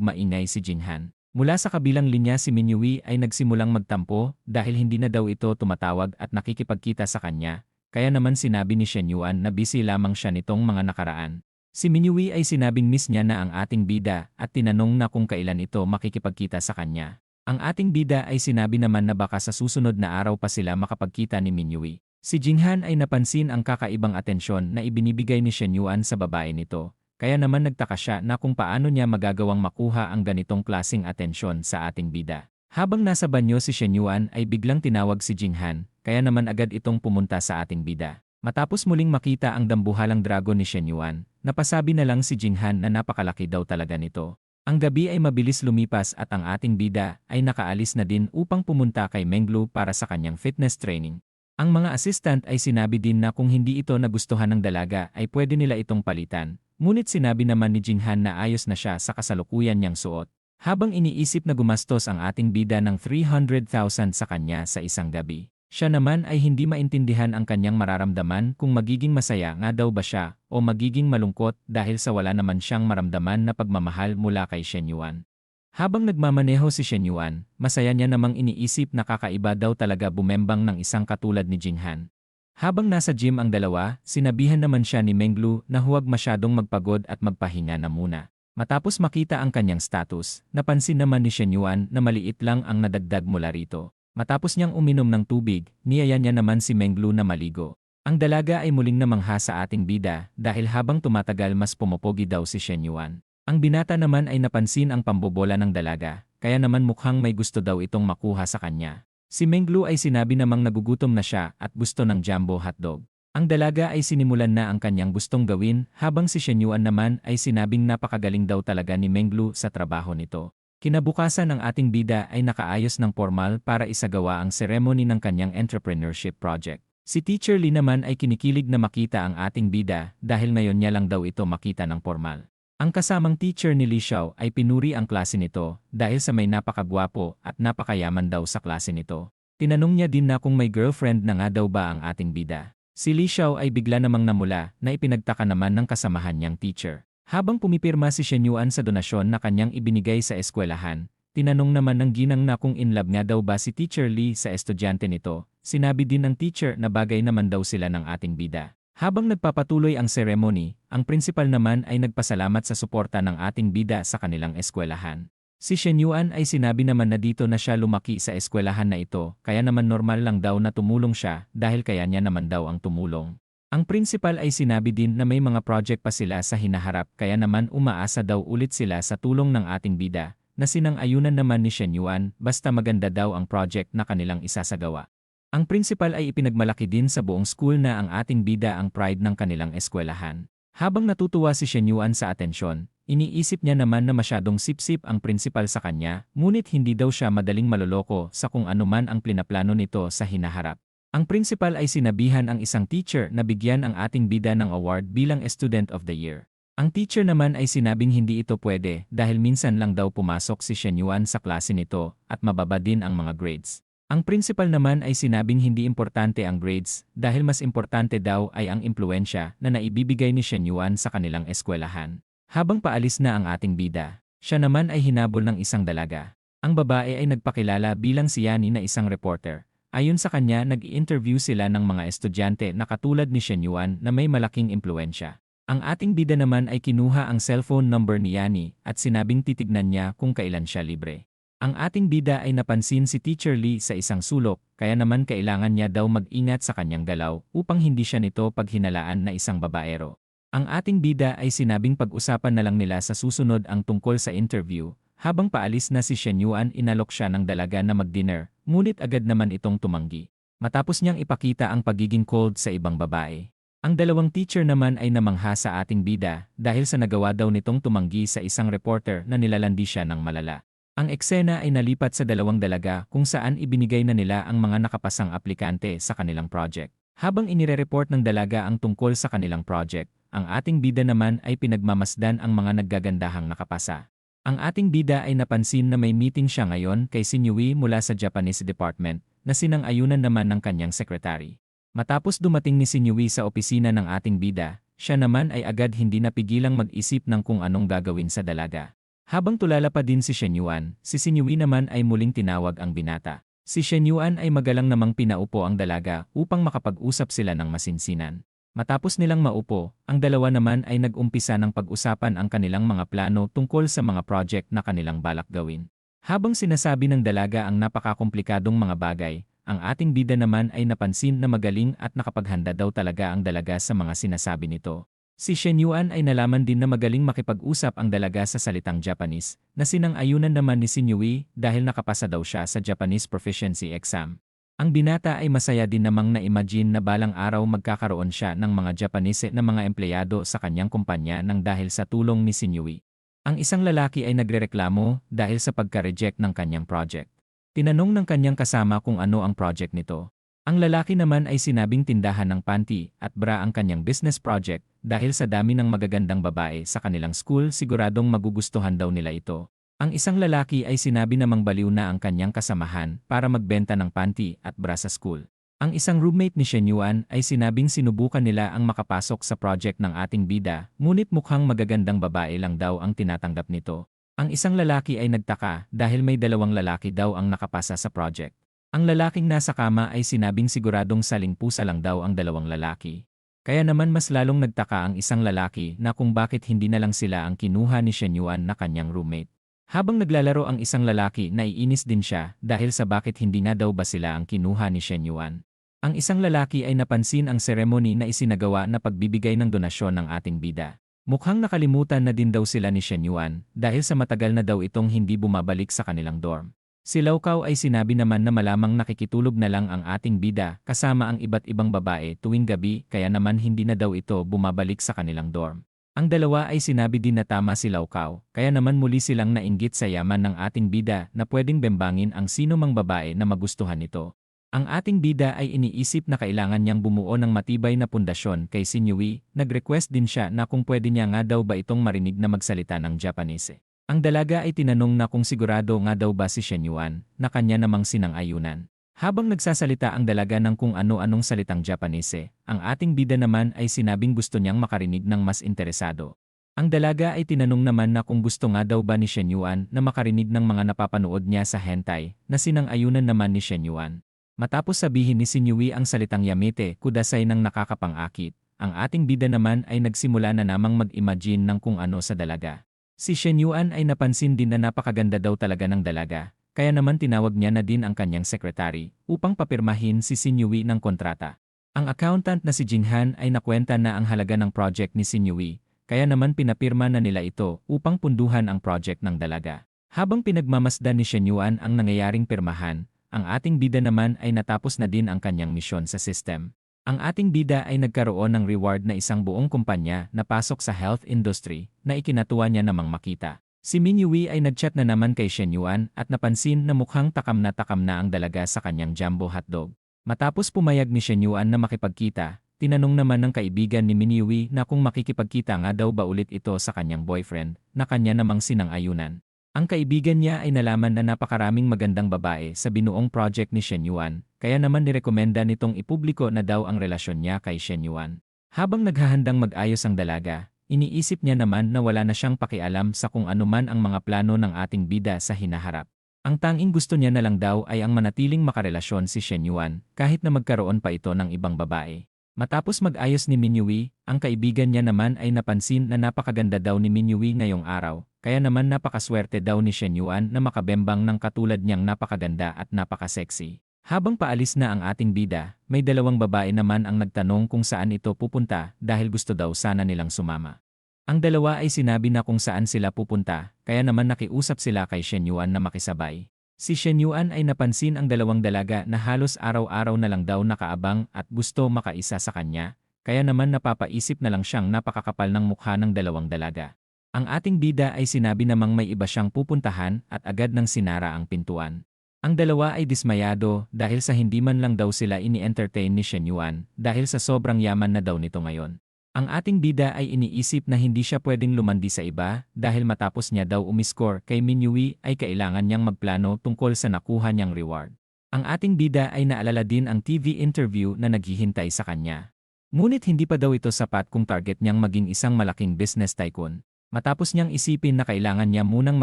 maingay si Jinghan. Mula sa kabilang linya si Min Yui ay nagsimulang magtampo dahil hindi na daw ito tumatawag at nakikipagkita sa kanya, kaya naman sinabi ni Shen Yuan na busy lamang siya nitong mga nakaraan. Si Min Yui ay sinabing miss niya na ang ating bida at tinanong na kung kailan ito makikipagkita sa kanya. Ang ating bida ay sinabi naman na baka sa susunod na araw pa sila makapagkita ni Min Yui. Si Jinghan ay napansin ang kakaibang atensyon na ibinibigay ni Shen Yuan sa babae nito, kaya naman nagtaka siya na kung paano niya magagawang makuha ang ganitong klaseng atensyon sa ating bida. Habang nasa banyo si Shen Yuan ay biglang tinawag si Jinghan, kaya naman agad itong pumunta sa ating bida. Matapos muling makita ang dambuhalang dragon ni Shen Yuan, napasabi na lang si Jinghan na napakalaki daw talaga nito. Ang gabi ay mabilis lumipas at ang ating bida ay nakaalis na din upang pumunta kay Menglu para sa kanyang fitness training. Ang mga assistant ay sinabi din na kung hindi ito nagustuhan ng dalaga ay pwede nila itong palitan, ngunit sinabi naman ni Jinghan na ayos na siya sa kasalukuyan niyang suot. Habang iniisip na gumastos ang ating bida ng 300,000 sa kanya sa isang gabi. Siya naman ay hindi maintindihan ang kanyang mararamdaman kung magiging masaya nga daw ba siya o magiging malungkot dahil sa wala naman siyang maramdaman na pagmamahal mula kay Shen Yuan. Habang nagmamaneho si Shen Yuan, masaya niya namang iniisip na kakaiba daw talaga bumembang ng isang katulad ni Jinghan. Habang nasa gym ang dalawa, sinabihan naman siya ni Menglu na huwag masyadong magpagod at magpahinga na muna. Matapos makita ang kanyang status, napansin naman ni Shen Yuan na maliit lang ang nadagdag mula rito. Matapos niyang uminom ng tubig, niyaya niya naman si Menglu na maligo. Ang dalaga ay muling namangha sa ating bida dahil habang tumatagal mas pumopogi daw si Shen Yuan. Ang binata naman ay napansin ang pambobola ng dalaga, kaya naman mukhang may gusto daw itong makuha sa kanya. Si Menglu ay sinabi namang nagugutom na siya at gusto ng jumbo hotdog. Ang dalaga ay sinimulan na ang kanyang gustong gawin habang si Shen Yuan naman ay sinabing napakagaling daw talaga ni Menglu sa trabaho nito. Kinabukasan ang ating bida ay nakaayos ng formal para isagawa ang seremony ng kanyang entrepreneurship project. Si Teacher Lee naman ay kinikilig na makita ang ating bida dahil ngayon niya lang daw ito makita ng formal. Ang kasamang teacher ni Li Xiao ay pinuri ang klase nito dahil sa may napakagwapo at napakayaman daw sa klase nito. Tinanong niya din na kung may girlfriend na nga daw ba ang ating bida. Si Li Xiao ay bigla namang namula na ipinagtaka naman ng kasamahan niyang teacher. Habang pumipirma si Shen Yuan sa donasyon na kanyang ibinigay sa eskwelahan, tinanong naman ng ginang na kung in love nga daw ba si Teacher Lee sa estudyante nito. Sinabi din ng teacher na bagay naman daw sila ng ating bida. Habang nagpapatuloy ang ceremony, ang principal naman ay nagpasalamat sa suporta ng ating bida sa kanilang eskwelahan. Si Shen Yuan ay sinabi naman na dito na siya lumaki sa eskwelahan na ito, kaya naman normal lang daw na tumulong siya dahil kaya niya naman daw ang tumulong. Ang principal ay sinabi din na may mga project pa sila sa hinaharap kaya naman umaasa daw ulit sila sa tulong ng ating bida, na sinang-ayunan naman ni Shen Yuan basta maganda daw ang project na kanilang isasagawa. Ang principal ay ipinagmalaki din sa buong school na ang ating bida ang pride ng kanilang eskwelahan. Habang natutuwa si Shen Yuan sa atensyon, iniisip niya naman na masyadong sip-sip ang principal sa kanya, ngunit hindi daw siya madaling maloloko sa kung ano man ang plinaplano nito sa hinaharap. Ang principal ay sinabihan ang isang teacher na bigyan ang ating bida ng award bilang Student of the Year. Ang teacher naman ay sinabing hindi ito pwede dahil minsan lang daw pumasok si Shen Yuan sa klase nito at mababa din ang mga grades. Ang principal naman ay sinabing hindi importante ang grades dahil mas importante daw ay ang impluensya na naibibigay ni Shen Yuan sa kanilang eskwelahan. Habang paalis na ang ating bida, siya naman ay hinabol ng isang dalaga. Ang babae ay nagpakilala bilang si Yani na isang reporter. Ayon sa kanya, nag-i-interview sila ng mga estudyante na katulad ni Shen Yuan na may malaking impluensya. Ang ating bida naman ay kinuha ang cellphone number ni Yani at sinabing titignan niya kung kailan siya libre. Ang ating bida ay napansin si Teacher Lee sa isang sulok, kaya naman kailangan niya daw mag-ingat sa kanyang galaw upang hindi siya nito paghinalaan na isang babaero. Ang ating bida ay sinabing pag-usapan na lang nila sa susunod ang tungkol sa interview. Habang paalis na si Shen Yuan, inalok siya ng dalaga na mag-dinner, ngunit agad naman itong tumanggi. Matapos niyang ipakita ang pagiging cold sa ibang babae. Ang dalawang teacher naman ay namangha sa ating bida dahil sa nagawa daw nitong tumanggi sa isang reporter na nilalandi siya ng malala. Ang eksena ay nalipat sa dalawang dalaga kung saan ibinigay na nila ang mga nakapasang aplikante sa kanilang project. Habang inire-report ng dalaga ang tungkol sa kanilang project, ang ating bida naman ay pinagmamasdan ang mga naggagandahang nakapasa. Ang ating bida ay napansin na may meeting siya ngayon kay Sinyui mula sa Japanese Department na sinang-ayunan naman ng kanyang secretary. Matapos dumating ni Sinyui sa opisina ng ating bida, siya naman ay agad hindi napigilang mag-isip ng kung anong gagawin sa dalaga. Habang tulala pa din si Shen Yuan, si Sinyui naman ay muling tinawag ang binata. Si Shen Yuan ay magalang namang pinaupo ang dalaga upang makapag-usap sila ng masinsinan. Matapos nilang maupo, ang dalawa naman ay nag-umpisa ng pag-usapan ang kanilang mga plano tungkol sa mga project na kanilang balak gawin. Habang sinasabi ng dalaga ang napakakomplikadong mga bagay, ang ating bida naman ay napansin na magaling at nakapaghanda daw talaga ang dalaga sa mga sinasabi nito. Si Shen Yuan ay nalaman din na magaling makipag-usap ang dalaga sa salitang Japanese, na sinang-ayunan naman ni Sinyui dahil nakapasa daw siya sa Japanese Proficiency Exam. Ang binata ay masaya din namang na-imagine na balang araw magkakaroon siya ng mga Japanese na mga empleyado sa kanyang kumpanya nang dahil sa tulong ni Sinyui. Ang isang lalaki ay nagrereklamo dahil sa pagka-reject ng kanyang project. Tinanong ng kanyang kasama kung ano ang project nito. Ang lalaki naman ay sinabing tindahan ng panty at bra ang kanyang business project dahil sa dami ng magagandang babae sa kanilang school siguradong magugustuhan daw nila ito. Ang isang lalaki ay sinabi namang baliw na ang kanyang kasamahan para magbenta ng panty at bra sa school. Ang isang roommate ni Shen Yuan ay sinabing sinubukan nila ang makapasok sa project ng ating bida, ngunit mukhang magagandang babae lang daw ang tinatanggap nito. Ang isang lalaki ay nagtaka dahil may dalawang lalaki daw ang nakapasa sa project. Ang lalaking nasa kama ay sinabing siguradong saling pusa lang daw ang dalawang lalaki. Kaya naman mas lalong nagtaka ang isang lalaki na kung bakit hindi na lang sila ang kinuha ni Shen Yuan na kanyang roommate. Habang naglalaro ang isang lalaki, naiinis din siya dahil sa bakit hindi nga daw ba sila ang kinuha ni Shen Yuan. Ang isang lalaki ay napansin ang seremony na isinagawa na pagbibigay ng donasyon ng ating bida. Mukhang nakalimutan na din daw sila ni Shen Yuan dahil sa matagal na daw itong hindi bumabalik sa kanilang dorm. Si Laukaw ay sinabi naman na malamang nakikitulog na lang ang ating bida kasama ang iba't ibang babae tuwing gabi kaya naman hindi na daw ito bumabalik sa kanilang dorm. Ang dalawa ay sinabi din na tama si Laukaw kaya naman muli silang nainggit sa yaman ng ating bida na pwedeng bembangin ang sino mang babae na magustuhan nito. Ang ating bida ay iniisip na kailangan niyang bumuo ng matibay na pundasyon kay Sinyui, nag-request din siya na kung pwede niya nga daw ba itong marinig na magsalita ng Japanese. Ang dalaga ay tinanong na kung sigurado nga daw ba si Shen Yuan, na kanya namang sinang-ayunan. Habang nagsasalita ang dalaga ng kung ano-anong salitang Japanese, ang ating bida naman ay sinabing gusto niyang makarinig ng mas interesado. Ang dalaga ay tinanong naman na kung gusto nga daw ba ni Shen Yuan na makarinig ng mga napapanood niya sa hentai, na sinang-ayunan naman ni Shen Yuan. Matapos sabihin ni Sinyui ang salitang yamete, kudasay ng nakakapang-akit, ang ating bida naman ay nagsimula na namang mag-imagine ng kung ano sa dalaga. Si Shen Yuan ay napansin din na napakaganda daw talaga ng dalaga, kaya naman tinawag niya na din ang kanyang sekretary upang papirmahin si Xin Yui ng kontrata. Ang accountant na si Jinhan ay nakwenta na ang halaga ng project ni Xin Yui, kaya naman pinapirma na nila ito upang punduhan ang project ng dalaga. Habang pinagmamasdan ni Shen Yuan ang nangyayaring pirmahan, ang ating bida naman ay natapos na din ang kanyang misyon sa system. Ang ating bida ay nagkaroon ng reward na isang buong kumpanya na pasok sa health industry na ikinatuwa niya namang makita. Si Min Yui ay nagchat na naman kay Shen Yuan at napansin na mukhang takam na ang dalaga sa kanyang jumbo hotdog. Matapos pumayag ni Shen Yuan na makipagkita, tinanong naman ng kaibigan ni Min Yui na kung makikipagkita nga daw ba ulit ito sa kanyang boyfriend na kanya namang sinang-ayunan. Ang kaibigan niya ay nalaman na napakaraming magandang babae sa binuong project ni Shen Yuan, kaya naman nirekomenda nitong ipubliko na daw ang relasyon niya kay Shen Yuan. Habang naghahandang mag-ayos ang dalaga, iniisip niya naman na wala na siyang pakialam sa kung anuman ang mga plano ng ating bida sa hinaharap. Ang tanging gusto niya na lang daw ay ang manatiling makarelasyon si Shen Yuan kahit na magkaroon pa ito ng ibang babae. Matapos mag-ayos ni Min Yui, ang kaibigan niya naman ay napansin na napakaganda daw ni Min Yui ngayong araw, kaya naman napakaswerte daw ni Shen Yuan na makabembang ng katulad niyang napakaganda at napakasexy. Habang paalis na ang ating bida, may dalawang babae naman ang nagtanong kung saan ito pupunta dahil gusto daw sana nilang sumama. Ang dalawa ay sinabi na kung saan sila pupunta, kaya naman nakiusap sila kay Shen Yuan na makisabay. Si Shen Yuan ay napansin ang dalawang dalaga na halos araw-araw na lang daw nakaabang at gusto makaisa sa kanya, kaya naman napapaisip na lang siyang napakakapal ng mukha ng dalawang dalaga. Ang ating bida ay sinabi namang may iba siyang pupuntahan at agad nang sinara ang pintuan. Ang dalawa ay dismayado dahil sa hindi man lang daw sila ini-entertain ni Shen Yuan dahil sa sobrang yaman na daw nito ngayon. Ang ating bida ay iniisip na hindi siya pwedeng lumandi sa iba dahil matapos niya daw umiscore kay Min Yui ay kailangan niyang magplano tungkol sa nakuha niyang reward. Ang ating bida ay naalala din ang TV interview na naghihintay sa kanya. Ngunit hindi pa daw ito sapat kung target niyang maging isang malaking business tycoon. Matapos niyang isipin na kailangan niya munang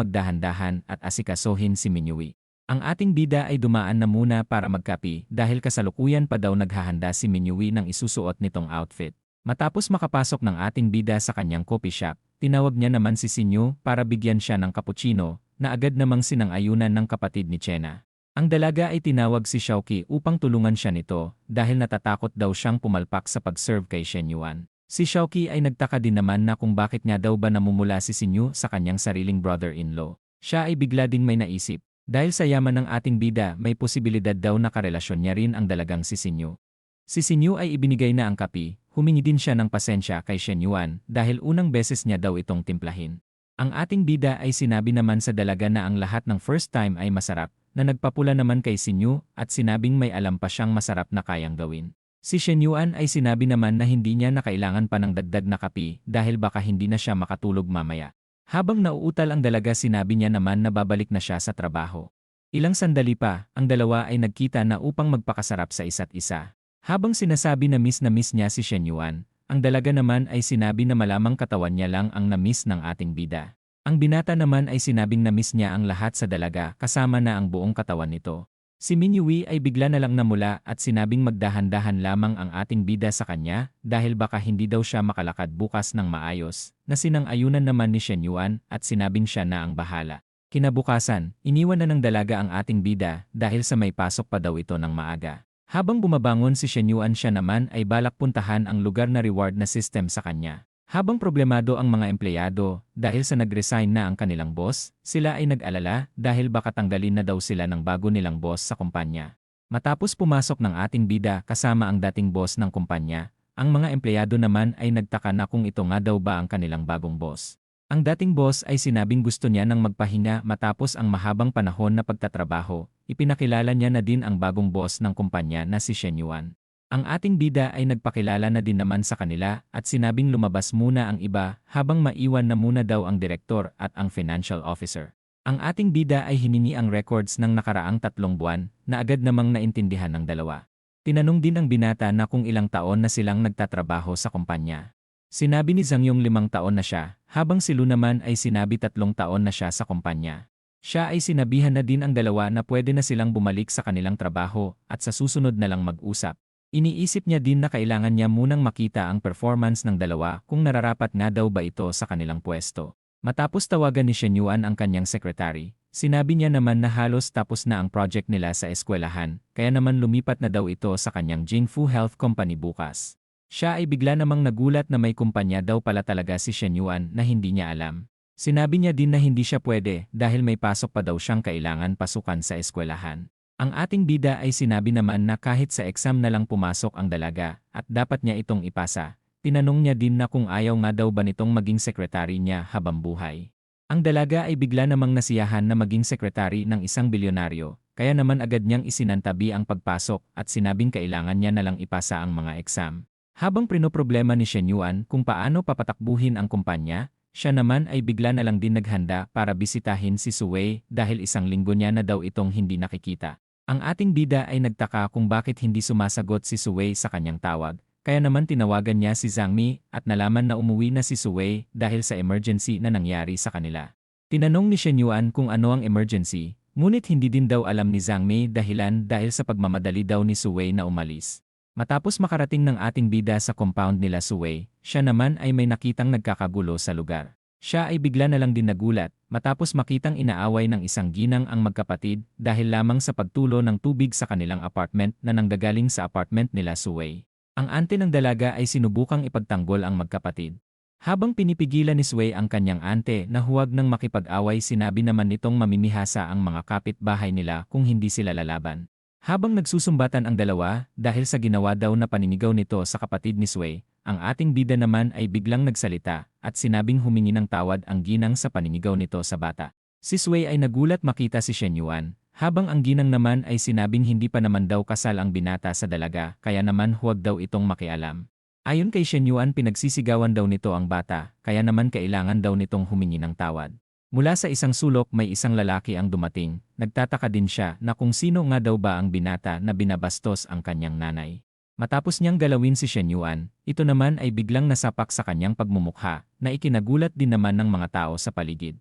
magdahan-dahan at asikasuhin si Min Yui. Ang ating bida ay dumaan na muna para magkapi dahil kasalukuyan pa daw naghahanda si Min Yui ng isusuot nitong outfit. Matapos makapasok ng ating bida sa kanyang coffee shop, tinawag niya naman si Sinyo para bigyan siya ng cappuccino na agad namang sinang-ayunan ng kapatid ni Chena. Ang dalaga ay tinawag si Xiaoqi upang tulungan siya nito dahil natatakot daw siyang pumalpak sa pag-serve kay Shen Yuan. Si Xiaoqi ay nagtaka din naman na kung bakit nga daw ba namumula si Sinyo sa kanyang sariling brother-in-law. Siya ay bigla ding may naisip. Dahil sa yaman ng ating bida may posibilidad daw na karelasyon niya rin ang dalagang si Sinyo. Si Sinyo ay ibinigay na ang kapi, humingi din siya ng pasensya kay Shen Yuan dahil unang beses niya daw itong timplahin. Ang ating bida ay sinabi naman sa dalaga na ang lahat ng first time ay masarap, na nagpapula naman kay Sinyo at sinabing may alam pa siyang masarap na kayang gawin. Si Shen Yuan ay sinabi naman na hindi niya na kailangan pa ng dagdag na kapi dahil baka hindi na siya makatulog mamaya. Habang nauutal ang dalaga sinabi niya naman na babalik na siya sa trabaho. Ilang sandali pa, ang dalawa ay nagkita na upang magpakasarap sa isa't isa. Habang sinasabi na miss niya si Shen Yuan, ang dalaga naman ay sinabi na malamang katawan niya lang ang na-miss ng ating bida. Ang binata naman ay sinabing na-miss niya ang lahat sa dalaga kasama na ang buong katawan nito. Si Min Yui ay bigla na lang namula at sinabing magdahan-dahan lamang ang ating bida sa kanya dahil baka hindi daw siya makalakad bukas ng maayos, na sinang-ayunan naman ni Shen Yuan at sinabing siya na ang bahala. Kinabukasan, iniwan na ng dalaga ang ating bida dahil sa may pasok pa daw ito ng maaga. Habang bumabangon si Shen Yuan siya naman ay balak puntahan ang lugar na reward na system sa kanya. Habang problemado ang mga empleyado dahil sa nag-resign na ang kanilang boss, sila ay nag-alala dahil baka tanggalin na daw sila ng bago nilang boss sa kumpanya. Matapos pumasok ng ating bida kasama ang dating boss ng kumpanya, ang mga empleyado naman ay nagtaka na kung ito nga daw ba ang kanilang bagong boss. Ang dating boss ay sinabing gusto niya ng magpahinga matapos ang mahabang panahon na pagtatrabaho, ipinakilala niya na din ang bagong boss ng kumpanya na si Shen Yuan. Ang ating bida ay nagpakilala na din naman sa kanila at sinabing lumabas muna ang iba habang maiwan na muna daw ang direktor at ang financial officer. Ang ating bida ay hiningi ang records ng nakaraang 3 buwan na agad namang naintindihan ng dalawa. Tinanong din ang binata na kung ilang taon na silang nagtatrabaho sa kumpanya. Sinabi ni Zhang Yong 5 taon na siya, habang si Lu naman ay sinabi 3 taon na siya sa kumpanya. Siya ay sinabihan na din ang dalawa na pwede na silang bumalik sa kanilang trabaho at sa susunod na lang mag-usap. Iniisip niya din na kailangan niya munang makita ang performance ng dalawa kung nararapat nga daw ba ito sa kanilang pwesto. Matapos tawagan ni Shen Yuan ang kanyang sekretary, sinabi niya naman na halos tapos na ang project nila sa eskwelahan, kaya naman lumipat na daw ito sa kanyang Jingfu Health Company bukas. Siya ay bigla namang nagulat na may kumpanya daw pala talaga si Shen Yuan na hindi niya alam. Sinabi niya din na hindi siya pwede dahil may pasok pa daw siyang kailangan pasukan sa eskwelahan. Ang ating bida ay sinabi naman na kahit sa exam na lang pumasok ang dalaga at dapat niya itong ipasa. Tinanong niya din na kung ayaw nga daw ba nitong maging sekretary niya habang buhay. Ang dalaga ay bigla namang nasiyahan na maging sekretary ng isang bilyonaryo, kaya naman agad niyang isinantabi ang pagpasok at sinabing kailangan niya na lang ipasa ang mga exam. Habang prinoproblema ni Shen Yuan kung paano papatakbuhin ang kumpanya, siya naman ay bigla na lang din naghanda para bisitahin si Suwei dahil isang linggo niya na daw itong hindi nakikita. Ang ating bida ay nagtaka kung bakit hindi sumasagot si Suwei sa kanyang tawag. Kaya naman tinawagan niya si Zhang Mi at nalaman na umuwi na si Suwei dahil sa emergency na nangyari sa kanila. Tinanong ni Shen Yuan kung ano ang emergency, ngunit hindi din daw alam ni Zhang Mi dahilan dahil sa pagmamadali daw ni Suwei na umalis. Matapos makarating ng ating bida sa compound nila Suwei, siya naman ay may nakitang nagkakagulo sa lugar. Siya ay bigla na lang din nagulat matapos makitang inaaway ng isang ginang ang magkapatid dahil lamang sa pagtulo ng tubig sa kanilang apartment na nanggagaling sa apartment nila Suwei. Ang ante ng dalaga ay sinubukang ipagtanggol ang magkapatid. Habang pinipigilan ni Suwei ang kanyang ante na huwag nang makipag-away, sinabi naman nitong mamimihasa ang mga kapitbahay nila kung hindi sila lalaban. Habang nagsusumbatan ang dalawa dahil sa ginawa daw na paninigaw nito sa kapatid ni Suwei, ang ating bida naman ay biglang nagsalita at sinabing humingi ng tawad ang ginang sa paninigaw nito sa bata. Si Suwei ay nagulat makita si Shen Yuan. Habang ang ginang naman ay sinabing hindi pa naman daw kasal ang binata sa dalaga kaya naman huwag daw itong makialam. Ayon kay Shen Yuan, pinagsisigawan daw nito ang bata kaya naman kailangan daw nitong humingi ng tawad. Mula sa isang sulok may isang lalaki ang dumating, nagtataka din siya na kung sino nga daw ba ang binata na binabastos ang kanyang nanay. Matapos niyang galawin si Shen Yuan, ito naman ay biglang nasapak sa kanyang pagmumukha na ikinagulat din naman ng mga tao sa paligid.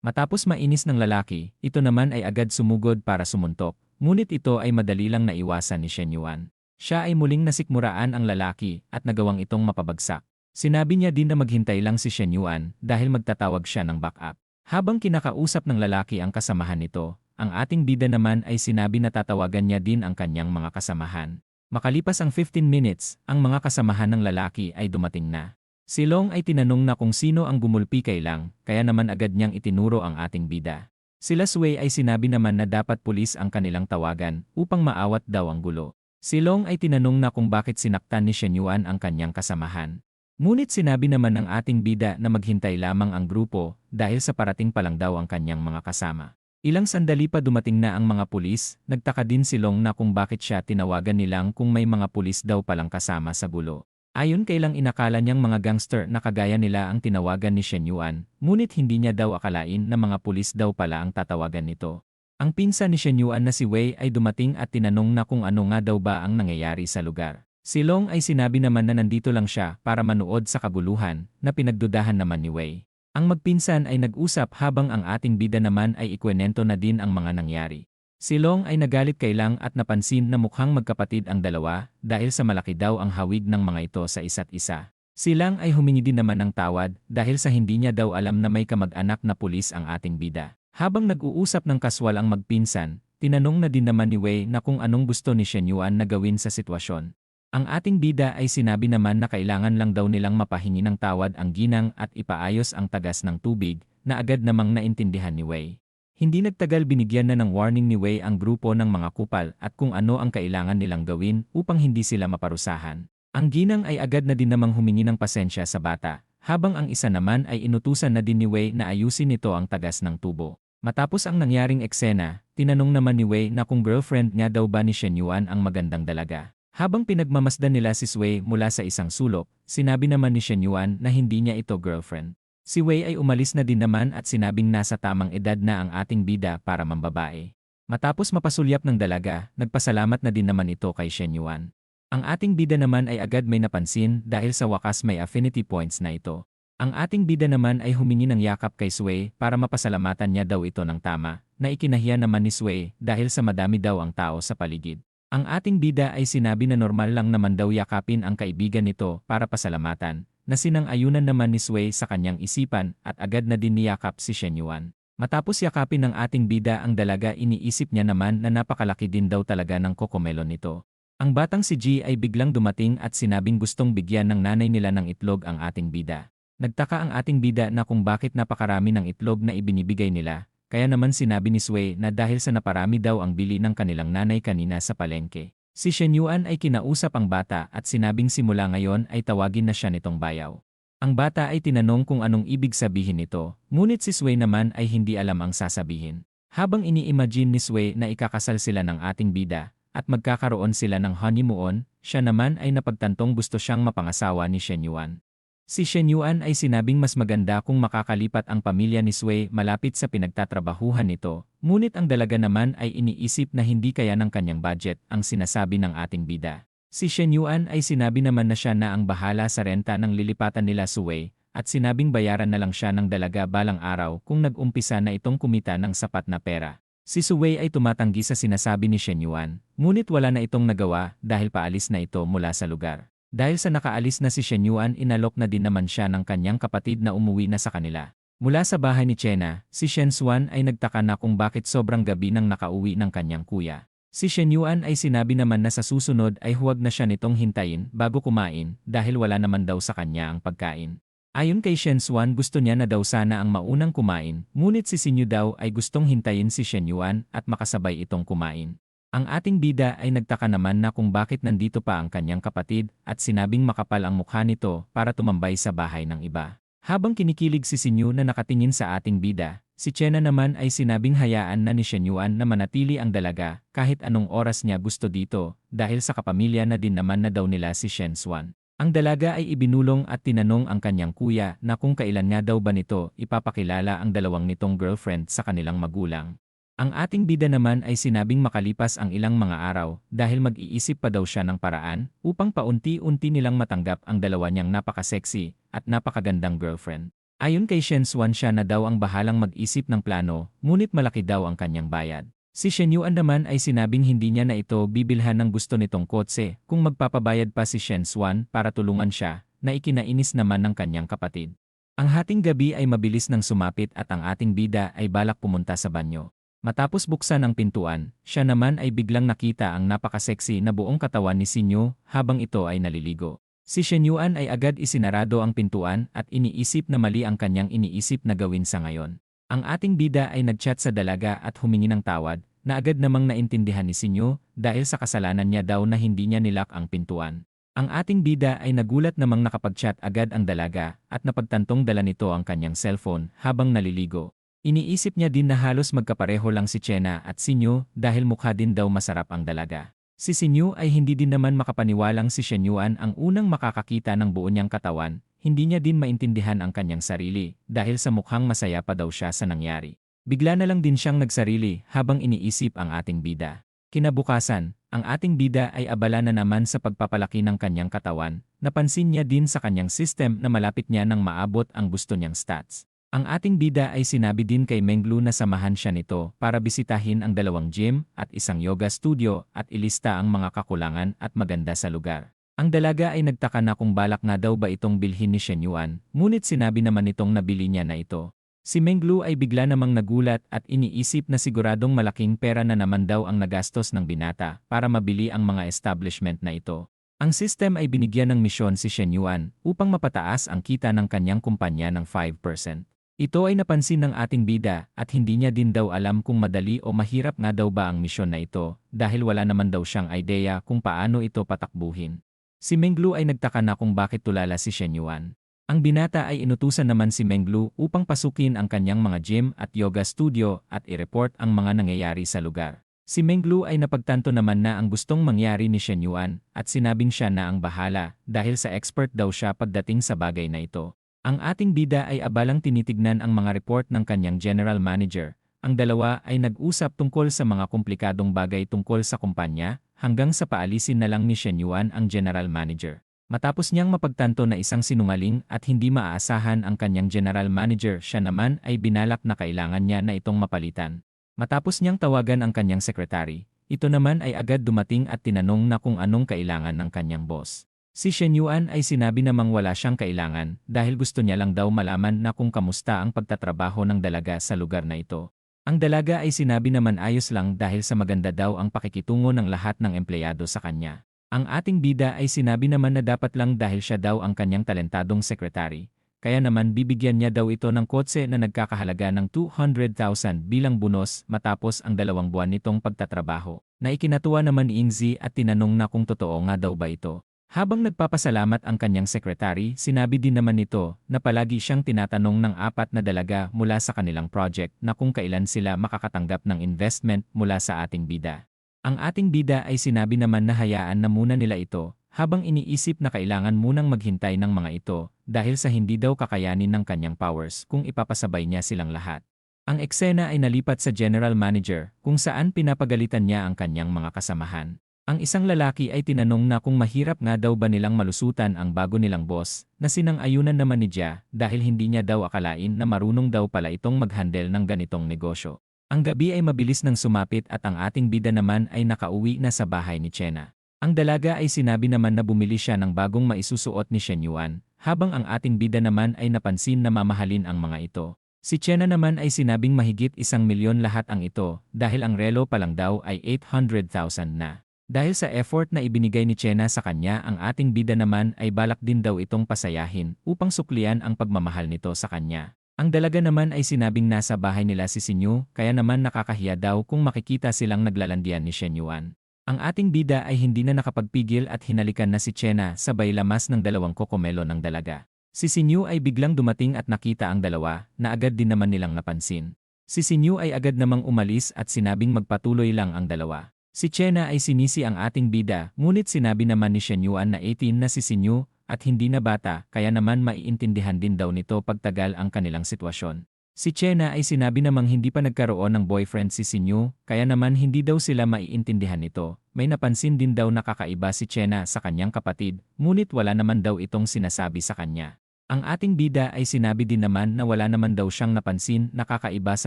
Matapos mainis ng lalaki, ito naman ay agad sumugod para sumuntok, ngunit ito ay madali lang naiwasan ni Shen Yuan. Siya ay muling nasikmuraan ang lalaki at nagawang itong mapabagsak. Sinabi niya din na maghintay lang si Shen Yuan dahil magtatawag siya ng backup. Habang kinakausap ng lalaki ang kasamahan nito, ang ating bida naman ay sinabi na tatawagan niya din ang kanyang mga kasamahan. Makalipas ang 15 minutes, ang mga kasamahan ng lalaki ay dumating na. Si Long ay tinanong na kung sino ang gumulpi kay Lang, kaya naman agad niyang itinuro ang ating bida. Sila Suwei ay sinabi naman na dapat pulis ang kanilang tawagan upang maawat daw ang gulo. Si Long ay tinanong na kung bakit sinaktan ni Shen Yuan ang kanyang kasamahan. Ngunit sinabi naman ng ating bida na maghintay lamang ang grupo dahil sa parating pa lang daw ang kanyang mga kasama. Ilang sandali pa dumating na ang mga pulis, nagtaka din si Long na kung bakit siya tinawagan ni Lang kung may mga pulis daw palang kasama sa gulo. Ayon kay Lang, inakala niyang mga gangster na kagaya nila ang tinawagan ni Shen Yuan, ngunit hindi niya daw akalain na mga pulis daw pala ang tatawagan nito. Ang pinsan ni Shen Yuan na si Wei ay dumating at tinanong na kung ano nga daw ba ang nangyayari sa lugar. Si Long ay sinabi naman na nandito lang siya para manood sa kaguluhan na pinagdudahan naman ni Wei. Ang magpinsan ay nag-usap habang ang ating bida naman ay ikwenento na din ang mga nangyari. Si Long ay nagalit kay Lang at napansin na mukhang magkapatid ang dalawa dahil sa malaki daw ang hawig ng mga ito sa isa't isa. Si Lang ay humingi din naman ng tawad dahil sa hindi niya daw alam na may kamag-anak na pulis ang ating bida. Habang nag-uusap ng kaswal ang magpinsan, tinanong na din naman ni Wei na kung anong gusto ni Shen Yuan na gawin sa sitwasyon. Ang ating bida ay sinabi naman na kailangan lang daw nilang mapahingi ng tawad ang ginang at ipaayos ang tagas ng tubig na agad namang naintindihan ni Wei. Hindi nagtagal binigyan na ng warning ni Wei ang grupo ng mga kupal at kung ano ang kailangan nilang gawin upang hindi sila maparusahan. Ang ginang ay agad na din namang humingi ng pasensya sa bata, habang ang isa naman ay inutusan na din ni Wei na ayusin nito ang tagas ng tubo. Matapos ang nangyaring eksena, tinanong naman ni Wei na kung girlfriend niya daw ba ni Shen Yuan ang magandang dalaga. Habang pinagmamasdan nila si Wei mula sa isang sulok, sinabi naman ni Shen Yuan na hindi niya ito girlfriend. Si Wei ay umalis na din naman at sinabing nasa tamang edad na ang ating bida para mambabae. Matapos mapasulyap ng dalaga, nagpasalamat na din naman ito kay Shen Yuan. Ang ating bida naman ay agad may napansin dahil sa wakas may affinity points na ito. Ang ating bida naman ay humingi ng yakap kay Wei para mapasalamatan niya daw ito ng tama, na ikinahiya naman ni Wei dahil sa madami daw ang tao sa paligid. Ang ating bida ay sinabi na normal lang naman daw yakapin ang kaibigan nito para pasalamatan, na sinang-ayunan naman ni Sui sa kanyang isipan at agad na din niyakap si Shen Yuan. Matapos yakapin ng ating bida ang dalaga, iniisip niya naman na napakalaki din daw talaga ng kokomelon nito. Ang batang si Ji ay biglang dumating at sinabing gustong bigyan ng nanay nila ng itlog ang ating bida. Nagtaka ang ating bida na kung bakit napakarami ng itlog na ibinibigay nila, kaya naman sinabi ni Sui na dahil sa naparami daw ang bili ng kanilang nanay kanina sa palengke. Si Shen Yuan ay kinausap ang bata at sinabing simula ngayon ay tawagin na siya nitong bayaw. Ang bata ay tinanong kung anong ibig sabihin nito, ngunit si Sui naman ay hindi alam ang sasabihin. Habang ini-imagine ni Sui na ikakasal sila ng ating bida at magkakaroon sila ng honeymoon, siya naman ay napagtantong gusto siyang mapangasawa ni Shen Yuan. Si Shen Yuan ay sinabing mas maganda kung makakalipat ang pamilya ni Sui malapit sa pinagtatrabahuhan nito, ngunit ang dalaga naman ay iniisip na hindi kaya ng kanyang budget ang sinasabi ng ating bida. Si Shen Yuan ay sinabi naman na siya na ang bahala sa renta ng lilipatan nila Sui, at sinabing bayaran na lang siya ng dalaga balang araw kung nag-umpisa na itong kumita ng sapat na pera. Si Sui ay tumatanggi sa sinasabi ni Shen Yuan, ngunit wala na itong nagawa dahil paalis na ito mula sa lugar. Dahil sa nakaalis na si Shen Yuan, inalok na din naman siya ng kanyang kapatid na umuwi na sa kanila. Mula sa bahay ni Chena, si Shen Xuan ay nagtaka na kung bakit sobrang gabi nang nakauwi ng kanyang kuya. Si Shen Yuan ay sinabi naman na sa susunod ay huwag na siya nitong hintayin bago kumain dahil wala naman daw sa kanya ang pagkain. Ayon kay Shen Xuan, gusto niya na daw sana ang maunang kumain, ngunit si Sinyu daw ay gustong hintayin si Shen Yuan at makasabay itong kumain. Ang ating bida ay nagtaka naman na kung bakit nandito pa ang kanyang kapatid at sinabing makapal ang mukha nito para tumambay sa bahay ng iba. Habang kinikilig si Sinyu na nakatingin sa ating bida, si Chena naman ay sinabing hayaan na ni Shen Yuan na manatili ang dalaga kahit anong oras niya gusto dito dahil sa kapamilya na din naman na daw nila si Shen Xuan. Ang dalaga ay ibinulong at tinanong ang kanyang kuya na kung kailan nga daw ba nito ipapakilala ang dalawang nitong girlfriend sa kanilang magulang. Ang ating bida naman ay sinabing makalipas ang ilang mga araw dahil mag-iisip pa daw siya ng paraan upang paunti-unti nilang matanggap ang dalawa niyang napaka-sexy at napakagandang girlfriend. Ayon kay Shen Xuan, siya na daw ang bahalang mag-isip ng plano, ngunit malaki daw ang kanyang bayad. Si Shen Yuan naman ay sinabing hindi niya na ito bibilhan ng gusto nitong kotse kung magpapabayad pa si Shen Xuan para tulungan siya, na ikinainis naman ng kanyang kapatid. Ang hating gabi ay mabilis nang sumapit at ang ating bida ay balak pumunta sa banyo. Matapos buksan ang pintuan, siya naman ay biglang nakita ang napaka-sexy na buong katawan ni Sinyu habang ito ay naliligo. Si Shen Yuan ay agad isinarado ang pintuan at iniisip na mali ang kanyang iniisip na gawin sa ngayon. Ang ating bida ay nagchat sa dalaga at humingi ng tawad na agad namang naintindihan ni Sinyu dahil sa kasalanan niya daw na hindi niya nilak ang pintuan. Ang ating bida ay nagulat namang nakapag-chat agad ang dalaga at napagtantong dala nito ang kanyang cellphone habang naliligo. Iniisip niya din na halos magkapareho lang si Chena at Sinyu dahil mukha din daw masarap ang dalaga. Si Sinyu ay hindi din naman makapaniwalang si Shen Yuan ang unang makakakita ng buo niyang katawan, hindi niya din maintindihan ang kanyang sarili dahil sa mukhang masaya pa daw siya sa nangyari. Bigla na lang din siyang nagsarili habang iniisip ang ating bida. Kinabukasan, ang ating bida ay abala na naman sa pagpapalaki ng kanyang katawan, napansin niya din sa kanyang system na malapit niya nang maabot ang gusto niyang stats. Ang ating bida ay sinabi din kay Menglu na samahan siya nito para bisitahin ang dalawang gym at isang yoga studio at ilista ang mga kakulangan at maganda sa lugar. Ang dalaga ay nagtaka na kung balak nga daw ba itong bilhin ni Shen Yuan, ngunit sinabi naman nitong nabili niya na ito. Si Menglu ay bigla namang nagulat at iniisip na siguradong malaking pera na naman daw ang nagastos ng binata para mabili ang mga establishment na ito. Ang system ay binigyan ng misyon si Shen Yuan upang mapataas ang kita ng kanyang kumpanya ng 5%. Ito ay napansin ng ating bida at hindi niya din daw alam kung madali o mahirap nga daw ba ang misyon na ito dahil wala naman daw siyang idea kung paano ito patakbuhin. Si Menglu ay nagtaka na kung bakit tulala si Shen Yuan. Ang binata ay inutusan naman si Menglu upang pasukin ang kanyang mga gym at yoga studio at i-report ang mga nangyayari sa lugar. Si Menglu ay napagtanto naman na ang gustong mangyari ni Shen Yuan at sinabing siya na ang bahala dahil sa expert daw siya pagdating sa bagay na ito. Ang ating bida ay abalang tinitignan ang mga report ng kanyang general manager. Ang dalawa ay nag-usap tungkol sa mga komplikadong bagay tungkol sa kumpanya hanggang sa paalisin na lang ni Shen Yuan ang general manager. Matapos niyang mapagtanto na isang sinungaling at hindi maaasahan ang kanyang general manager, siya naman ay binalak na kailangan niya na itong mapalitan. Matapos niyang tawagan ang kanyang sekretary, ito naman ay agad dumating at tinanong na kung anong kailangan ng kanyang boss. Si Shen Yuan ay sinabi namang wala siyang kailangan dahil gusto niya lang daw malaman na kung kamusta ang pagtatrabaho ng dalaga sa lugar na ito. Ang dalaga ay sinabi naman ayos lang dahil sa maganda daw ang pakikitungo ng lahat ng empleyado sa kanya. Ang ating bida ay sinabi naman na dapat lang dahil siya daw ang kanyang talentadong sekretary. Kaya naman bibigyan niya daw ito ng kotse na nagkakahalaga ng 200,000 bilang bonus matapos ang 2 buwan nitong pagtatrabaho. Na ikinatuwa naman ni Ingzi at tinanong na kung totoo nga daw ba ito. Habang nagpapasalamat ang kanyang sekretary, sinabi din naman nito na palagi siyang tinatanong ng 4 na dalaga mula sa kanilang project na kung kailan sila makakatanggap ng investment mula sa ating bida. Ang ating bida ay sinabi naman na hayaan na muna nila ito, habang iniisip na kailangan munang maghintay ng mga ito dahil sa hindi daw kakayanin ng kanyang powers kung ipapasabay niya silang lahat. Ang eksena ay nalipat sa general manager kung saan pinapagalitan niya ang kanyang mga kasamahan. Ang isang lalaki ay tinanong na kung mahirap nga daw ba nilang malusutan ang bago nilang boss, na sinang-ayunan naman ni Jia dahil hindi niya daw akalain na marunong daw pala itong mag-handle ng ganitong negosyo. Ang gabi ay mabilis nang sumapit at ang ating bida naman ay nakauwi na sa bahay ni Chena. Ang dalaga ay sinabi naman na bumili siya ng bagong maisusuot ni Shen Yuan, habang ang ating bida naman ay napansin na mamahalin ang mga ito. Si Chena naman ay sinabing mahigit 1 milyon lahat ang ito dahil ang relo pa lang daw ay 800,000 na. Dahil sa effort na ibinigay ni Chena sa kanya, ang ating bida naman ay balak din daw itong pasayahin upang suklian ang pagmamahal nito sa kanya. Ang dalaga naman ay sinabing nasa bahay nila si Sinyu, kaya naman nakakahiya daw kung makikita silang naglalandian ni Shen Yuan. Ang ating bida ay hindi na nakapagpigil at hinalikan na si Chena sabay lamas ng 2 kokomelo ng dalaga. Si Sinyu ay biglang dumating at nakita ang dalawa na agad din naman nilang napansin. Si Sinyu ay agad namang umalis at sinabing magpatuloy lang ang dalawa. Si Chena ay sinisi ang ating bida, ngunit sinabi naman ni Shen Yuan na 18 na si Sinyu at hindi na bata, kaya naman maiintindihan din daw nito pagtagal ang kanilang sitwasyon. Si Chena ay sinabi namang hindi pa nagkaroon ng boyfriend si Sinyu, kaya naman hindi daw sila maiintindihan nito. May napansin din daw nakakaiba si Chena sa kanyang kapatid, ngunit wala naman daw itong sinasabi sa kanya. Ang ating bida ay sinabi din naman na wala naman daw siyang napansin na kakaiba sa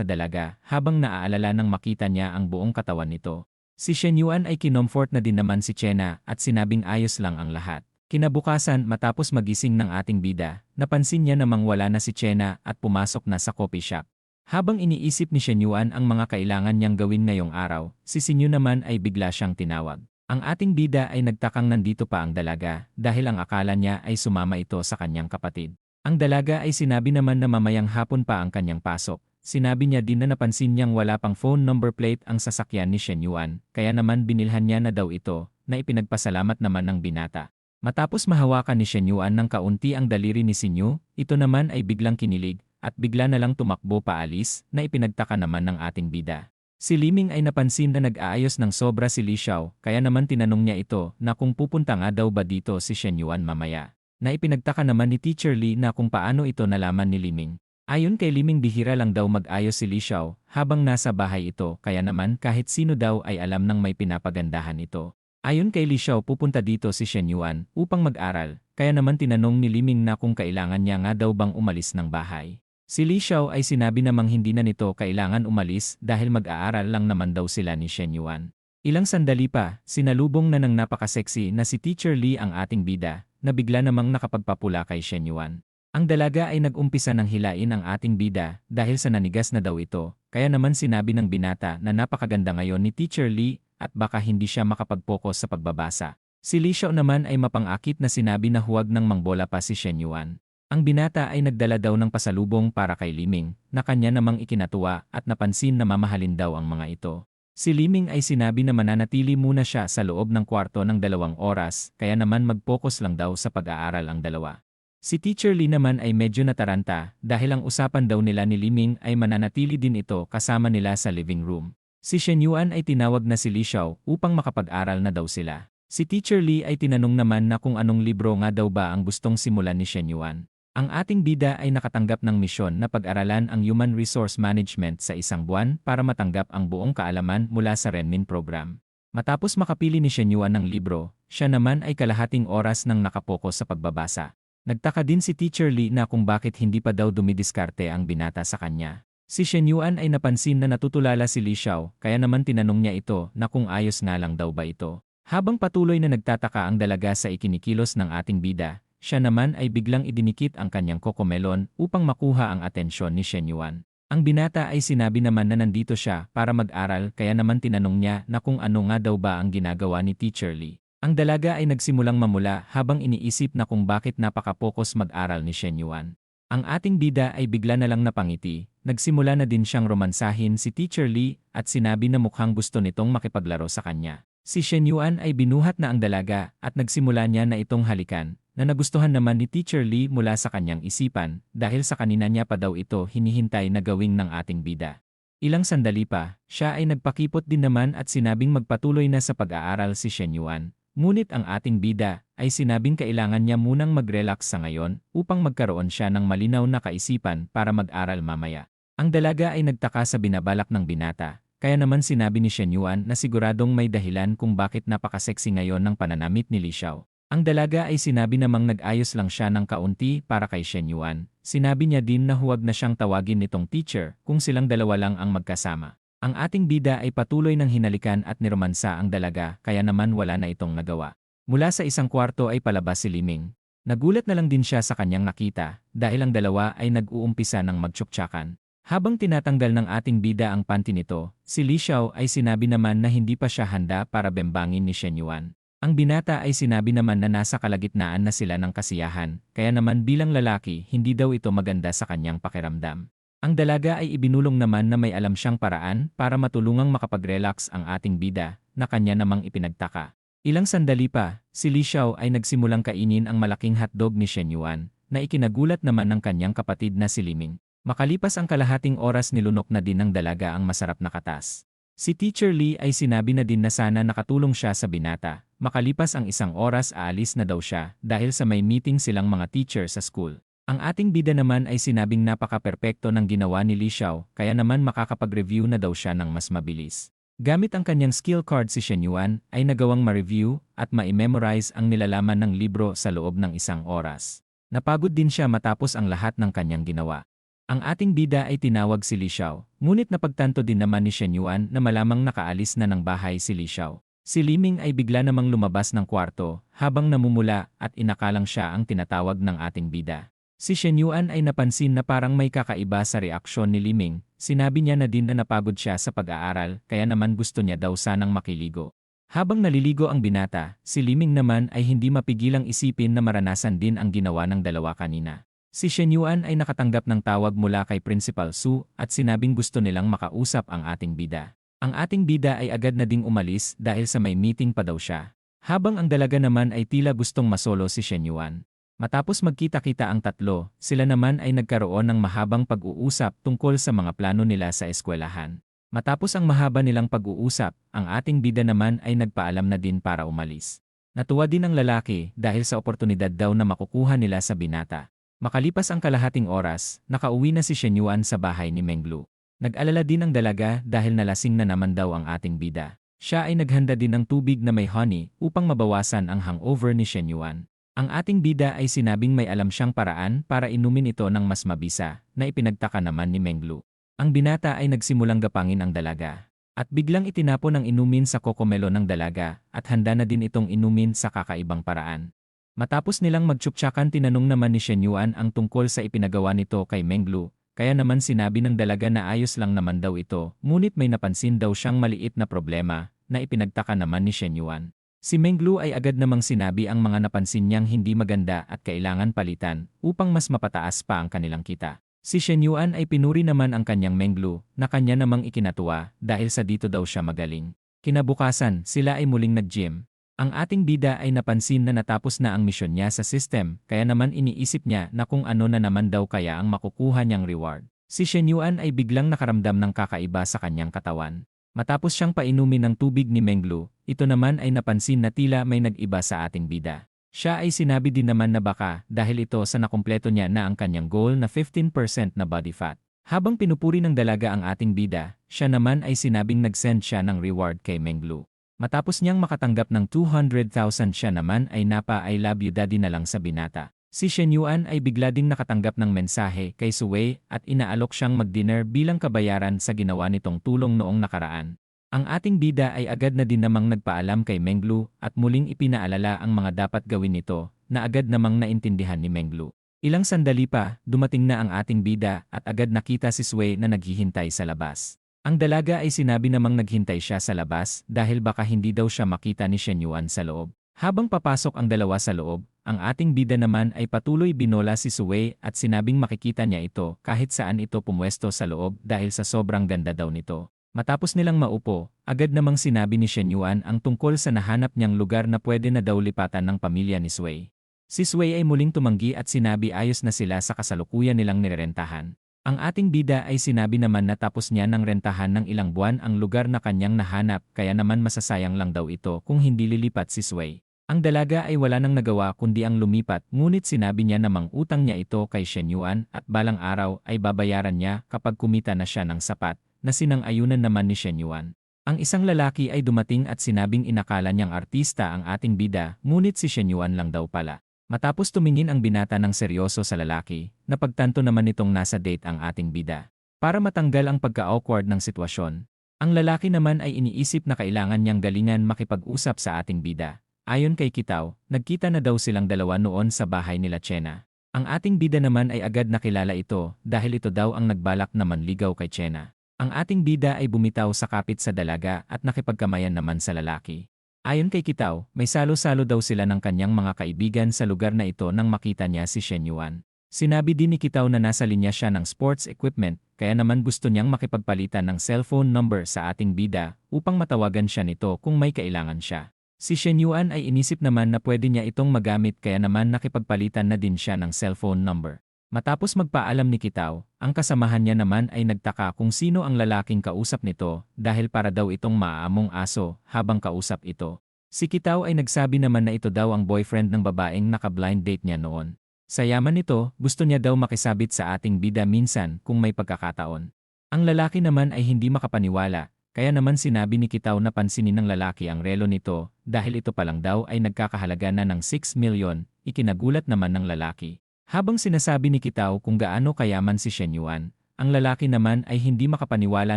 dalaga habang naaalala nang makita niya ang buong katawan nito. Si Shen Yuan ay kinomfort na din naman si Chena at sinabing ayos lang ang lahat. Kinabukasan matapos magising ng ating bida, napansin niya namang wala na si Chena at pumasok na sa coffee shop. Habang iniisip ni Shen Yuan ang mga kailangan niyang gawin ngayong araw, si Sinyu naman ay bigla siyang tinawag. Ang ating bida ay nagtakang nandito pa ang dalaga dahil ang akala niya ay sumama ito sa kanyang kapatid. Ang dalaga ay sinabi naman na mamayang hapon pa ang kanyang pasok. Sinabi niya din na napansin niyang wala pang phone number plate ang sasakyan ni Shen Yuan, kaya naman binilhan niya na daw ito, na ipinagpasalamat naman ng binata. Matapos mahawakan ni Shen Yuan ng kaunti ang daliri ni Sinyu, ito naman ay biglang kinilig, at bigla na lang tumakbo paalis, na ipinagtaka naman ng ating bida. Si Liming ay napansin na nag-aayos ng sobra si Li Xiao, kaya naman tinanong niya ito na kung pupunta nga daw ba dito si Shen Yuan mamaya. Na ipinagtaka naman ni Teacher Li na kung paano ito nalaman ni Liming. Ayon kay Liming bihira lang daw mag-ayos si Li Xiao habang nasa bahay ito, kaya naman kahit sino daw ay alam ng may pinapagandahan ito. Ayon kay Li Xiao pupunta dito si Shen Yuan upang mag-aral, kaya naman tinanong ni Liming na kung kailangan niya nga daw bang umalis ng bahay. Si Li Xiao ay sinabi namang hindi na nito kailangan umalis dahil mag-aaral lang naman daw sila ni Shen Yuan. Ilang sandali pa, sinalubong na ng napakaseksi na si Teacher Li ang ating bida, na bigla namang nakapagpapula kay Shen Yuan. Ang dalaga ay nag-umpisa ng hilain ang ating bida dahil sa nanigas na daw ito, kaya naman sinabi ng binata na napakaganda ngayon ni Teacher Li at baka hindi siya makapag-focus sa pagbabasa. Si Li Xiao naman ay mapangakit na sinabi na huwag nang mangbola pa si Shen Yuan. Ang binata ay nagdala daw ng pasalubong para kay Liming, na kanya namang ikinatuwa at napansin na mamahalin daw ang mga ito. Si Liming ay sinabi na mananatili muna siya sa loob ng kwarto ng 2 oras, kaya naman mag-focus lang daw sa pag-aaral ang dalawa. Si Teacher Li naman ay medyo nataranta dahil ang usapan daw nila ni Liming ay mananatili din ito kasama nila sa living room. Si Shen Yuan ay tinawag na si Li Xiao upang makapag-aral na daw sila. Si Teacher Li ay tinanong naman na kung anong libro nga daw ba ang gustong simulan ni Shen Yuan. Ang ating bida ay nakatanggap ng misyon na pag-aralan ang Human Resource Management sa 1 buwan para matanggap ang buong kaalaman mula sa Renmin program. Matapos makapili ni Shen Yuan ng libro, siya naman ay kalahating oras nang nakapokus sa pagbabasa. Nagtaka din si Teacher Li na kung bakit hindi pa daw dumidiskarte ang binata sa kanya. Si Shen Yuan ay napansin na natutulala si Li Xiao, kaya naman tinanong niya ito na kung ayos nga lang daw ba ito. Habang patuloy na nagtataka ang dalaga sa ikinikilos ng ating bida, siya naman ay biglang idinikit ang kanyang kokomelon upang makuha ang atensyon ni Shen Yuan. Ang binata ay sinabi naman na nandito siya para mag-aral kaya naman tinanong niya na kung ano nga daw ba ang ginagawa ni Teacher Lee. Ang dalaga ay nagsimulang mamula habang iniisip na kung bakit napaka-focus mag-aral ni Shen Yuan. Ang ating bida ay bigla na lang napangiti, nagsimula na din siyang romansahin si Teacher Lee at sinabi na mukhang gusto nitong makipaglaro sa kanya. Si Shen Yuan ay binuhat na ang dalaga at nagsimula niya na itong halikan, na nagustuhan naman ni Teacher Lee mula sa kanyang isipan dahil sa kanina niya pa daw ito hinihintay na gawing ng ating bida. Ilang sandali pa, siya ay nagpakipot din naman at sinabing magpatuloy na sa pag-aaral si Shen Yuan. Ngunit ang ating bida ay sinabing kailangan niya munang mag-relax sa ngayon upang magkaroon siya ng malinaw na kaisipan para mag-aral mamaya. Ang dalaga ay nagtaka sa binabalak ng binata. Kaya naman sinabi ni Shen Yuan na siguradong may dahilan kung bakit napaka-sexy ngayon ng pananamit ni Li Xiao. Ang dalaga ay sinabi namang nag-ayos lang siya ng kaunti para kay Shen Yuan. Sinabi niya din na huwag na siyang tawagin nitong teacher kung silang dalawa lang ang magkasama. Ang ating bida ay patuloy ng hinalikan at niromansa ang dalaga kaya naman wala na itong nagawa. Mula sa isang kwarto ay palabas si Li Ming. Nagulat na lang din siya sa kanyang nakita dahil ang dalawa ay nag-uumpisa ng magtsuktsakan. Habang tinatanggal ng ating bida ang panty nito, si Li Xiao ay sinabi naman na hindi pa siya handa para bembangin ni Shen Yuan. Ang binata ay sinabi naman na nasa kalagitnaan na sila ng kasiyahan, kaya naman bilang lalaki hindi daw ito maganda sa kanyang pakiramdam. Ang dalaga ay ibinulong naman na may alam siyang paraan para matulungang makapag-relax ang ating bida, na kanya namang ipinagtaka. Ilang sandali pa, si Li Xiao ay nagsimulang kainin ang malaking hotdog ni Shen Yuan, na ikinagulat naman ng kanyang kapatid na si Li Ming. Makalipas ang kalahating oras nilunok na din ng dalaga ang masarap na katas. Si Teacher Lee ay sinabi na din na sana nakatulong siya sa binata. Makalipas ang isang oras aalis na daw siya dahil sa may meeting silang mga teacher sa school. Ang ating bida naman ay sinabing napaka-perpekto ng ginawa ni Li Xiao kaya naman makakapag-review na daw siya ng mas mabilis. Gamit ang kanyang skill card si Shen Yuan ay nagawang ma-review at ma-memorize ang nilalaman ng libro sa loob ng isang oras. Napagod din siya matapos ang lahat ng kanyang ginawa. Ang ating bida ay tinawag si Li Xiao, ngunit napagtanto din naman ni Shen Yuan na malamang nakaalis na ng bahay si Li Xiao. Si Li Ming ay bigla namang lumabas ng kwarto habang namumula at inakalang siya ang tinatawag ng ating bida. Si Shen Yuan ay napansin na parang may kakaiba sa reaksyon ni Li Ming. Sinabi niya na din na napagod siya sa pag-aaral kaya naman gusto niya daw sanang makiligo. Habang naliligo ang binata, si Li Ming naman ay hindi mapigilang isipin na maranasan din ang ginawa ng dalawa kanina. Si Shen Yuan ay nakatanggap ng tawag mula kay Principal Su at sinabing gusto nilang makausap ang ating bida. Ang ating bida ay agad na ding umalis dahil sa may meeting pa daw siya. Habang ang dalaga naman ay tila gustong masolo si Shen Yuan. Matapos magkita-kita ang tatlo, sila naman ay nagkaroon ng mahabang pag-uusap tungkol sa mga plano nila sa eskwelahan. Matapos ang mahaba nilang pag-uusap, ang ating bida naman ay nagpaalam na din para umalis. Natuwa din ang lalaki dahil sa oportunidad daw na makukuha nila sa binata. Makalipas ang kalahating oras, nakauwi na si Shen Yuan sa bahay ni Menglu. Nag-alala din ang dalaga dahil nalasing na naman daw ang ating bida. Siya ay naghanda din ng tubig na may honey upang mabawasan ang hangover ni Shen Yuan. Ang ating bida ay sinabing may alam siyang paraan para inumin ito ng mas mabisa, na ipinagtaka naman ni Menglu. Ang binata ay nagsimulang gapangin ang dalaga. At biglang itinapon ang inumin sa kokomelo ng dalaga at handa na din itong inumin sa kakaibang paraan. Matapos nilang magtsuktsakan tinanong naman ni Shen Yuan ang tungkol sa ipinagawa nito kay Menglu, kaya naman sinabi ng dalaga na ayos lang naman daw ito, ngunit may napansin daw siyang maliit na problema, na ipinagtaka naman ni Shen Yuan. Si Menglu ay agad namang sinabi ang mga napansin niyang hindi maganda at kailangan palitan, upang mas mapataas pa ang kanilang kita. Si Shen Yuan ay pinuri naman ang kanyang Menglu, na kanya namang ikinatuwa dahil sa dito daw siya magaling. Kinabukasan, sila ay muling nag-gym. Ang ating bida ay napansin na natapos na ang misyon niya sa system, kaya naman iniisip niya na kung ano na naman daw kaya ang makukuha niyang reward. Si Shen Yuan ay biglang nakaramdam ng kakaiba sa kanyang katawan. Matapos siyang painumin ng tubig ni Menglu, ito naman ay napansin na tila may nag-iba sa ating bida. Siya ay sinabi din naman na baka dahil ito sa nakumpleto niya na ang kanyang goal na 15% na body fat. Habang pinupuri ng dalaga ang ating bida, siya naman ay sinabing nag-send siya ng reward kay Menglu. Matapos niyang makatanggap ng 200,000 siya naman ay napa-I love you daddy na lang sa binata. Si Shen Yuan ay bigla ding nakatanggap ng mensahe kay Suwei at inaalok siyang mag-dinner bilang kabayaran sa ginawa nitong tulong noong nakaraan. Ang ating bida ay agad na din namang nagpaalam kay Menglu at muling ipinaalala ang mga dapat gawin nito na agad namang naintindihan ni Menglu. Ilang sandali pa, dumating na ang ating bida at agad nakita si Sui na naghihintay sa labas. Ang dalaga ay sinabi namang naghintay siya sa labas dahil baka hindi daw siya makita ni Shen Yuan sa loob. Habang papasok ang dalawa sa loob, ang ating bida naman ay patuloy binola si Sui at sinabing makikita niya ito kahit saan ito pumwesto sa loob dahil sa sobrang ganda daw nito. Matapos nilang maupo, agad namang sinabi ni Shen Yuan ang tungkol sa nahanap niyang lugar na pwede na daw lipatan ng pamilya ni Sui. Si Sui ay muling tumanggi at sinabi ayos na sila sa kasalukuyan nilang nirerentahan. Ang ating bida ay sinabi naman na tapos niya ng rentahan ng ilang buwan ang lugar na kanyang nahanap kaya naman masasayang lang daw ito kung hindi lilipat si Sui. Ang dalaga ay wala nang nagawa kundi ang lumipat ngunit sinabi niya namang utang niya ito kay Shen Yuan at balang araw ay babayaran niya kapag kumita na siya ng sapat. Na sinang-ayunan naman ni Shen Yuan. Ang isang lalaki ay dumating at sinabing inakala niyang artista ang ating bida, ngunit si Shen Yuan lang daw pala. Matapos tumingin ang binata ng seryoso sa lalaki, napagtanto naman nitong nasa date ang ating bida. Para matanggal ang pagka-awkward ng sitwasyon, ang lalaki naman ay iniisip na kailangan niyang galingan makipag-usap sa ating bida. Ayon kay Kitaw, nagkita na daw silang dalawa noon sa bahay nila Chena. Ang ating bida naman ay agad nakilala ito dahil ito daw ang nagbalak na manligaw kay Chena. Ang ating bida ay bumitaw sa kapit sa dalaga at nakipagkamayan naman sa lalaki. Ayon kay Kitaw, may salo-salo daw sila ng kanyang mga kaibigan sa lugar na ito nang makita niya si Shen Yuan. Sinabi din ni Kitaw na nasa linya siya ng sports equipment kaya naman gusto niyang makipagpalitan ng cellphone number sa ating bida upang matawagan siya nito kung may kailangan siya. Si Shen Yuan ay inisip naman na pwede niya itong magamit kaya naman nakipagpalitan na din siya ng cellphone number. Matapos magpaalam ni Kitaw, ang kasamahan niya naman ay nagtaka kung sino ang lalaking kausap nito dahil para daw itong maaamong aso habang kausap ito. Si Kitaw ay nagsabi naman na ito daw ang boyfriend ng babaeng naka-blind date niya noon. Sa yaman nito, gusto niya daw makisabit sa ating bida minsan kung may pagkakataon. Ang lalaki naman ay hindi makapaniwala, kaya naman sinabi ni Kitaw na pansinin ng lalaki ang relo nito dahil ito palang daw ay nagkakahalaga na ng 6 milyon, ikinagulat naman ng lalaki. Habang sinasabi ni Kitaw kung gaano kayaman si Shen Yuan, ang lalaki naman ay hindi makapaniwala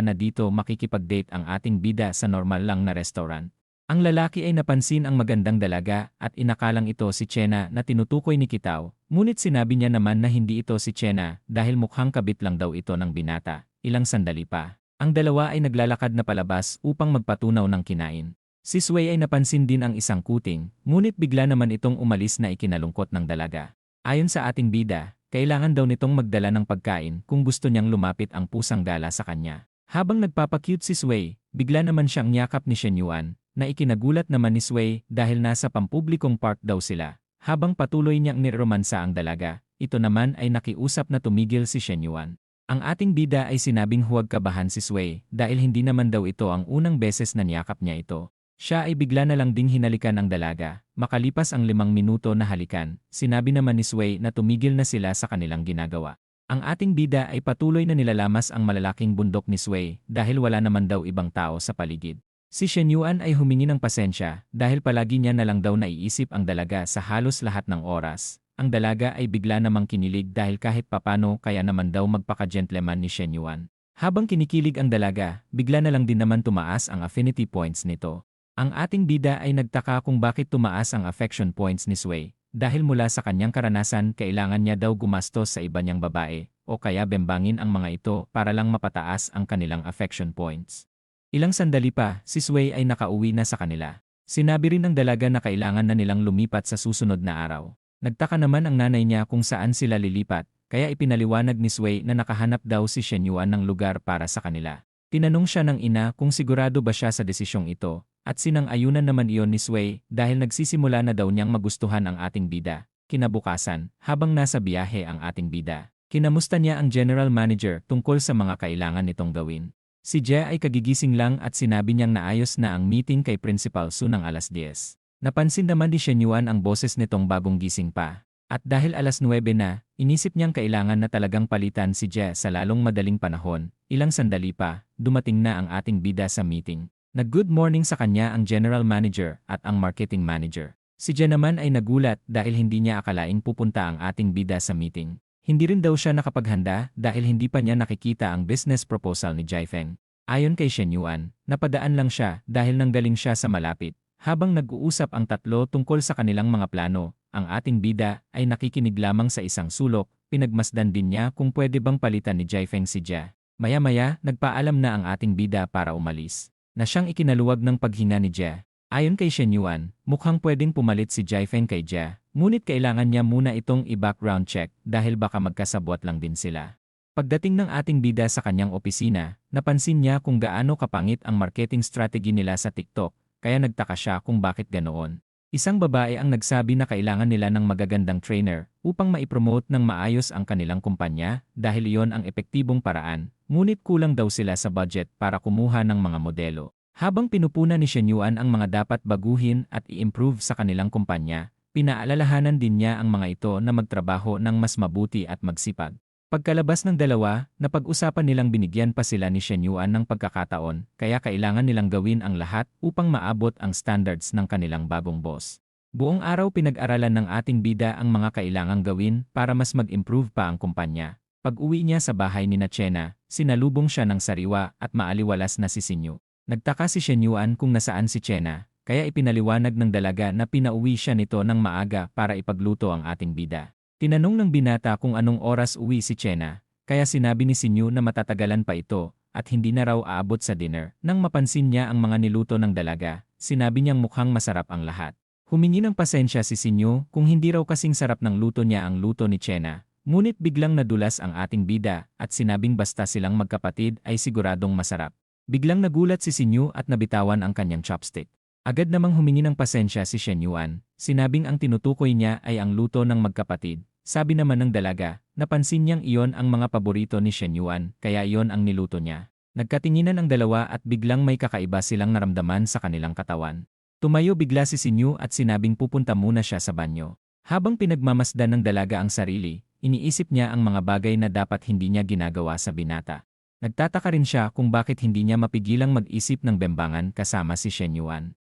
na dito makikipag-date ang ating bida sa normal lang na restaurant. Ang lalaki ay napansin ang magandang dalaga at inakalang ito si Chena na tinutukoy ni Kitaw, ngunit sinabi niya naman na hindi ito si Chena dahil mukhang kabit lang daw ito ng binata. Ilang sandali pa, ang dalawa ay naglalakad na palabas upang magpatunaw ng kinain. Si Sui ay napansin din ang isang kuting, ngunit bigla naman itong umalis na ikinalungkot ng dalaga. Ayon sa ating bida, kailangan daw nitong magdala ng pagkain kung gusto niyang lumapit ang pusang gala sa kanya. Habang nagpapakute si Sui, bigla naman siyang niyakap ni Shen Yuan, na ikinagulat naman ni Sui dahil nasa pampublikong park daw sila. Habang patuloy niyang niromansa ang dalaga, ito naman ay nakiusap na tumigil si Shen Yuan. Ang ating bida ay sinabing huwag kabahan si Sui dahil hindi naman daw ito ang unang beses na niyakap niya ito. Siya ay bigla na lang ding hinalikan ang dalaga. Makalipas ang 5 minuto na halikan, sinabi naman ni Sui na tumigil na sila sa kanilang ginagawa. Ang ating bida ay patuloy na nilalamas ang malalaking bundok ni Sui dahil wala naman daw ibang tao sa paligid. Si Shen Yuan ay humingi ng pasensya dahil palagi niya na lang daw naiisip ang dalaga sa halos lahat ng oras. Ang dalaga ay bigla namang kinilig dahil kahit papano kaya naman daw magpaka-gentleman ni Shen Yuan. Habang kinikilig ang dalaga, bigla na lang din naman tumaas ang affinity points nito. Ang ating bida ay nagtaka kung bakit tumaas ang affection points ni Sui, dahil mula sa kanyang karanasan kailangan niya daw gumastos sa iba niyang babae, o kaya bembangin ang mga ito para lang mapataas ang kanilang affection points. Ilang sandali pa, si Sui ay nakauwi na sa kanila. Sinabi rin ng dalaga na kailangan na nilang lumipat sa susunod na araw. Nagtaka naman ang nanay niya kung saan sila lilipat, kaya ipinaliwanag ni Sui na nakahanap daw si Shen Yuan ng lugar para sa kanila. Tinanong siya ng ina kung sigurado ba siya sa desisyong ito. At sinang-ayunan naman iyon ni Sui dahil nagsisimula na daw niyang magustuhan ang ating bida. Kinabukasan, habang nasa biyahe ang ating bida, kinamusta niya ang general manager tungkol sa mga kailangan nitong gawin. Si Jie ay kagigising lang at sinabi niyang naayos na ang meeting kay Principal Su ng alas 10. Napansin naman ni Shen Yuan ang boses nitong bagong gising pa. At dahil alas 9 na, inisip niyang kailangan na talagang palitan si Jie sa lalong madaling panahon. Ilang sandali pa, dumating na ang ating bida sa meeting. Nag-good morning sa kanya ang general manager at ang marketing manager. Si Jie naman ay nagulat dahil hindi niya akalaing pupunta ang ating bida sa meeting. Hindi rin daw siya nakapaghanda dahil hindi pa niya nakikita ang business proposal ni Jai Feng. Ayon kay Shen Yuan, napadaan lang siya dahil nanggaling siya sa malapit. Habang nag-uusap ang tatlo tungkol sa kanilang mga plano, ang ating bida ay nakikinig lamang sa isang sulok, pinagmasdan din niya kung pwede bang palitan ni Jaifeng si Jia. Maya-maya, nagpaalam na ang ating bida para umalis, na siyang ikinaluwag ng paghinga ni Jia. Ayon kay Shen Yuan, mukhang pwedeng pumalit si Jaifeng kay Jia, ngunit kailangan niya muna itong i-background check dahil baka magkasabwat lang din sila. Pagdating ng ating bida sa kanyang opisina, napansin niya kung gaano kapangit ang marketing strategy nila sa TikTok, kaya nagtaka siya kung bakit ganoon. Isang babae ang nagsabi na kailangan nila ng magagandang trainer upang maipromote ng maayos ang kanilang kumpanya dahil iyon ang epektibong paraan, ngunit kulang daw sila sa budget para kumuha ng mga modelo. Habang pinupuna ni Shen Yuan ang mga dapat baguhin at i-improve sa kanilang kumpanya, pinaalalahanan din niya ang mga ito na magtrabaho ng mas mabuti at magsipag. Pagkalabas ng dalawa, napag-usapan nilang binigyan pa sila ni Shen Yuan ng pagkakataon, kaya kailangan nilang gawin ang lahat upang maabot ang standards ng kanilang bagong boss. Buong araw pinag-aralan ng ating bida ang mga kailangang gawin para mas mag-improve pa ang kumpanya. Pag-uwi niya sa bahay ni Chena, sinalubong siya ng sariwa at maaliwalas na si Sinyu. Nagtaka si Shen Yuan kung nasaan si Chena, kaya ipinaliwanag ng dalaga na pinauwi siya nito ng maaga para ipagluto ang ating bida. Tinanong ng binata kung anong oras uwi si Chena, kaya sinabi ni Sinyu na matatagalan pa ito at hindi na raw aabot sa dinner. Nang mapansin niya ang mga niluto ng dalaga, sinabi niyang mukhang masarap ang lahat. Humingi ng pasensya si Sinyu kung hindi raw kasing sarap ng luto niya ang luto ni Chena, ngunit biglang nadulas ang ating bida at sinabing basta silang magkapatid ay siguradong masarap. Biglang nagulat si Sinyu at nabitawan ang kanyang chopstick. Agad namang humingi ng pasensya si Shen Yuan, sinabing ang tinutukoy niya ay ang luto ng magkapatid. Sabi naman ng dalaga, napansin niyang iyon ang mga paborito ni Shen Yuan, kaya iyon ang niluto niya. Nagkatinginan ang dalawa at biglang may kakaiba silang naramdaman sa kanilang katawan. Tumayo bigla si Sinyu at sinabing pupunta muna siya sa banyo. Habang pinagmamasdan ng dalaga ang sarili, iniisip niya ang mga bagay na dapat hindi niya ginagawa sa binata. Nagtataka rin siya kung bakit hindi niya mapigilang mag-isip ng bembangan kasama si Shen Yuan.